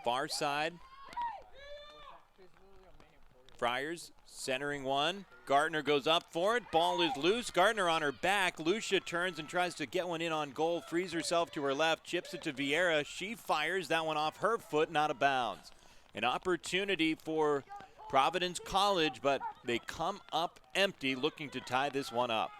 Far side. Friars centering one. Gardner goes up for it. Ball is loose. Gardner on her back. Lucia turns and tries to get one in on goal. Frees herself to her left. Chips it to Vieira. She fires that one off her foot and out of bounds. An opportunity for Providence College, but they come up empty looking to tie this one up.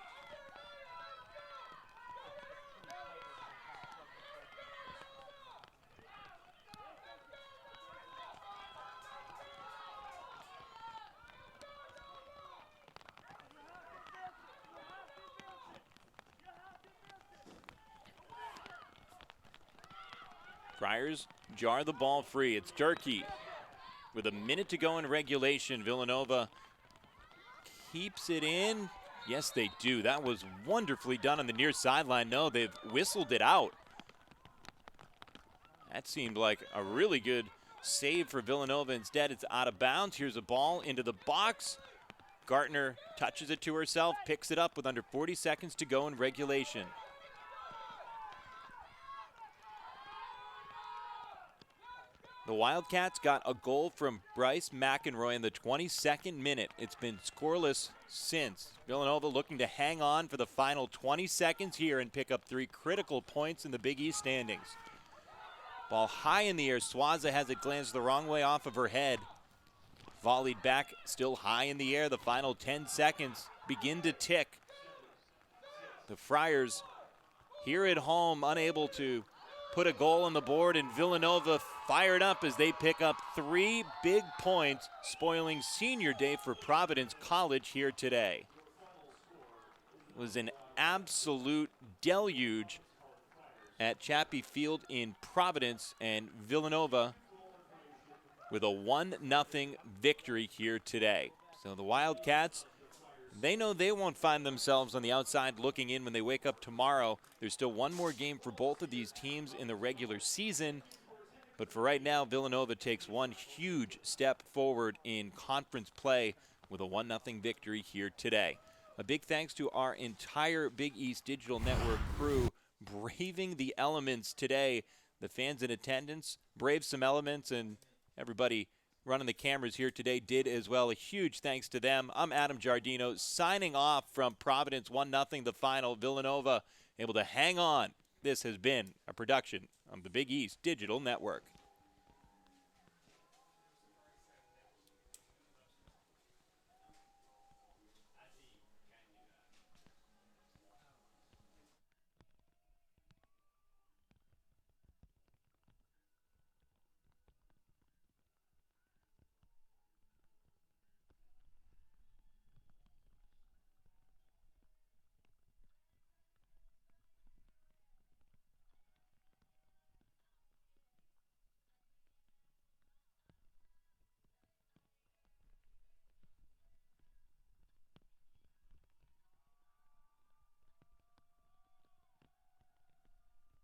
Friars jar the ball free. It's Durkee with a minute to go in regulation. Villanova keeps it in. Yes, they do. That was wonderfully done on the near sideline. No, they've whistled it out. That seemed like a really good save for Villanova. Instead, it's out of bounds. Here's a ball into the box. Gartner touches it to herself, picks it up with under 40 seconds to go in regulation. The Wildcats got a goal from Bryce McEnroy in the 22nd minute. It's been scoreless since. Villanova looking to hang on for the final 20 seconds here and pick up 3 critical points in the Big East standings. Ball high in the air. Swaza has it glanced the wrong way off of her head. Volleyed back, still high in the air. The final 10 seconds begin to tick. The Friars here at home unable to put a goal on the board, and Villanova fired up as they pick up 3 big points, spoiling senior day for Providence College here today. It was an absolute deluge at Chappie Field in Providence, and Villanova with a 1-0 victory here today. So the Wildcats, they know they won't find themselves on the outside looking in when they wake up tomorrow. There's still one more game for both of these teams in the regular season. But for right now, Villanova takes one huge step forward in conference play with a 1-0 victory here today. a big thanks to our entire Big East Digital Network crew braving the elements today. The fans in attendance braved some elements, and everybody running the cameras here today did as well. A huge thanks to them. I'm Adam Giardino signing off from Providence. 1-0 the final. Villanova able to hang on. This has been a production of the Big East Digital Network.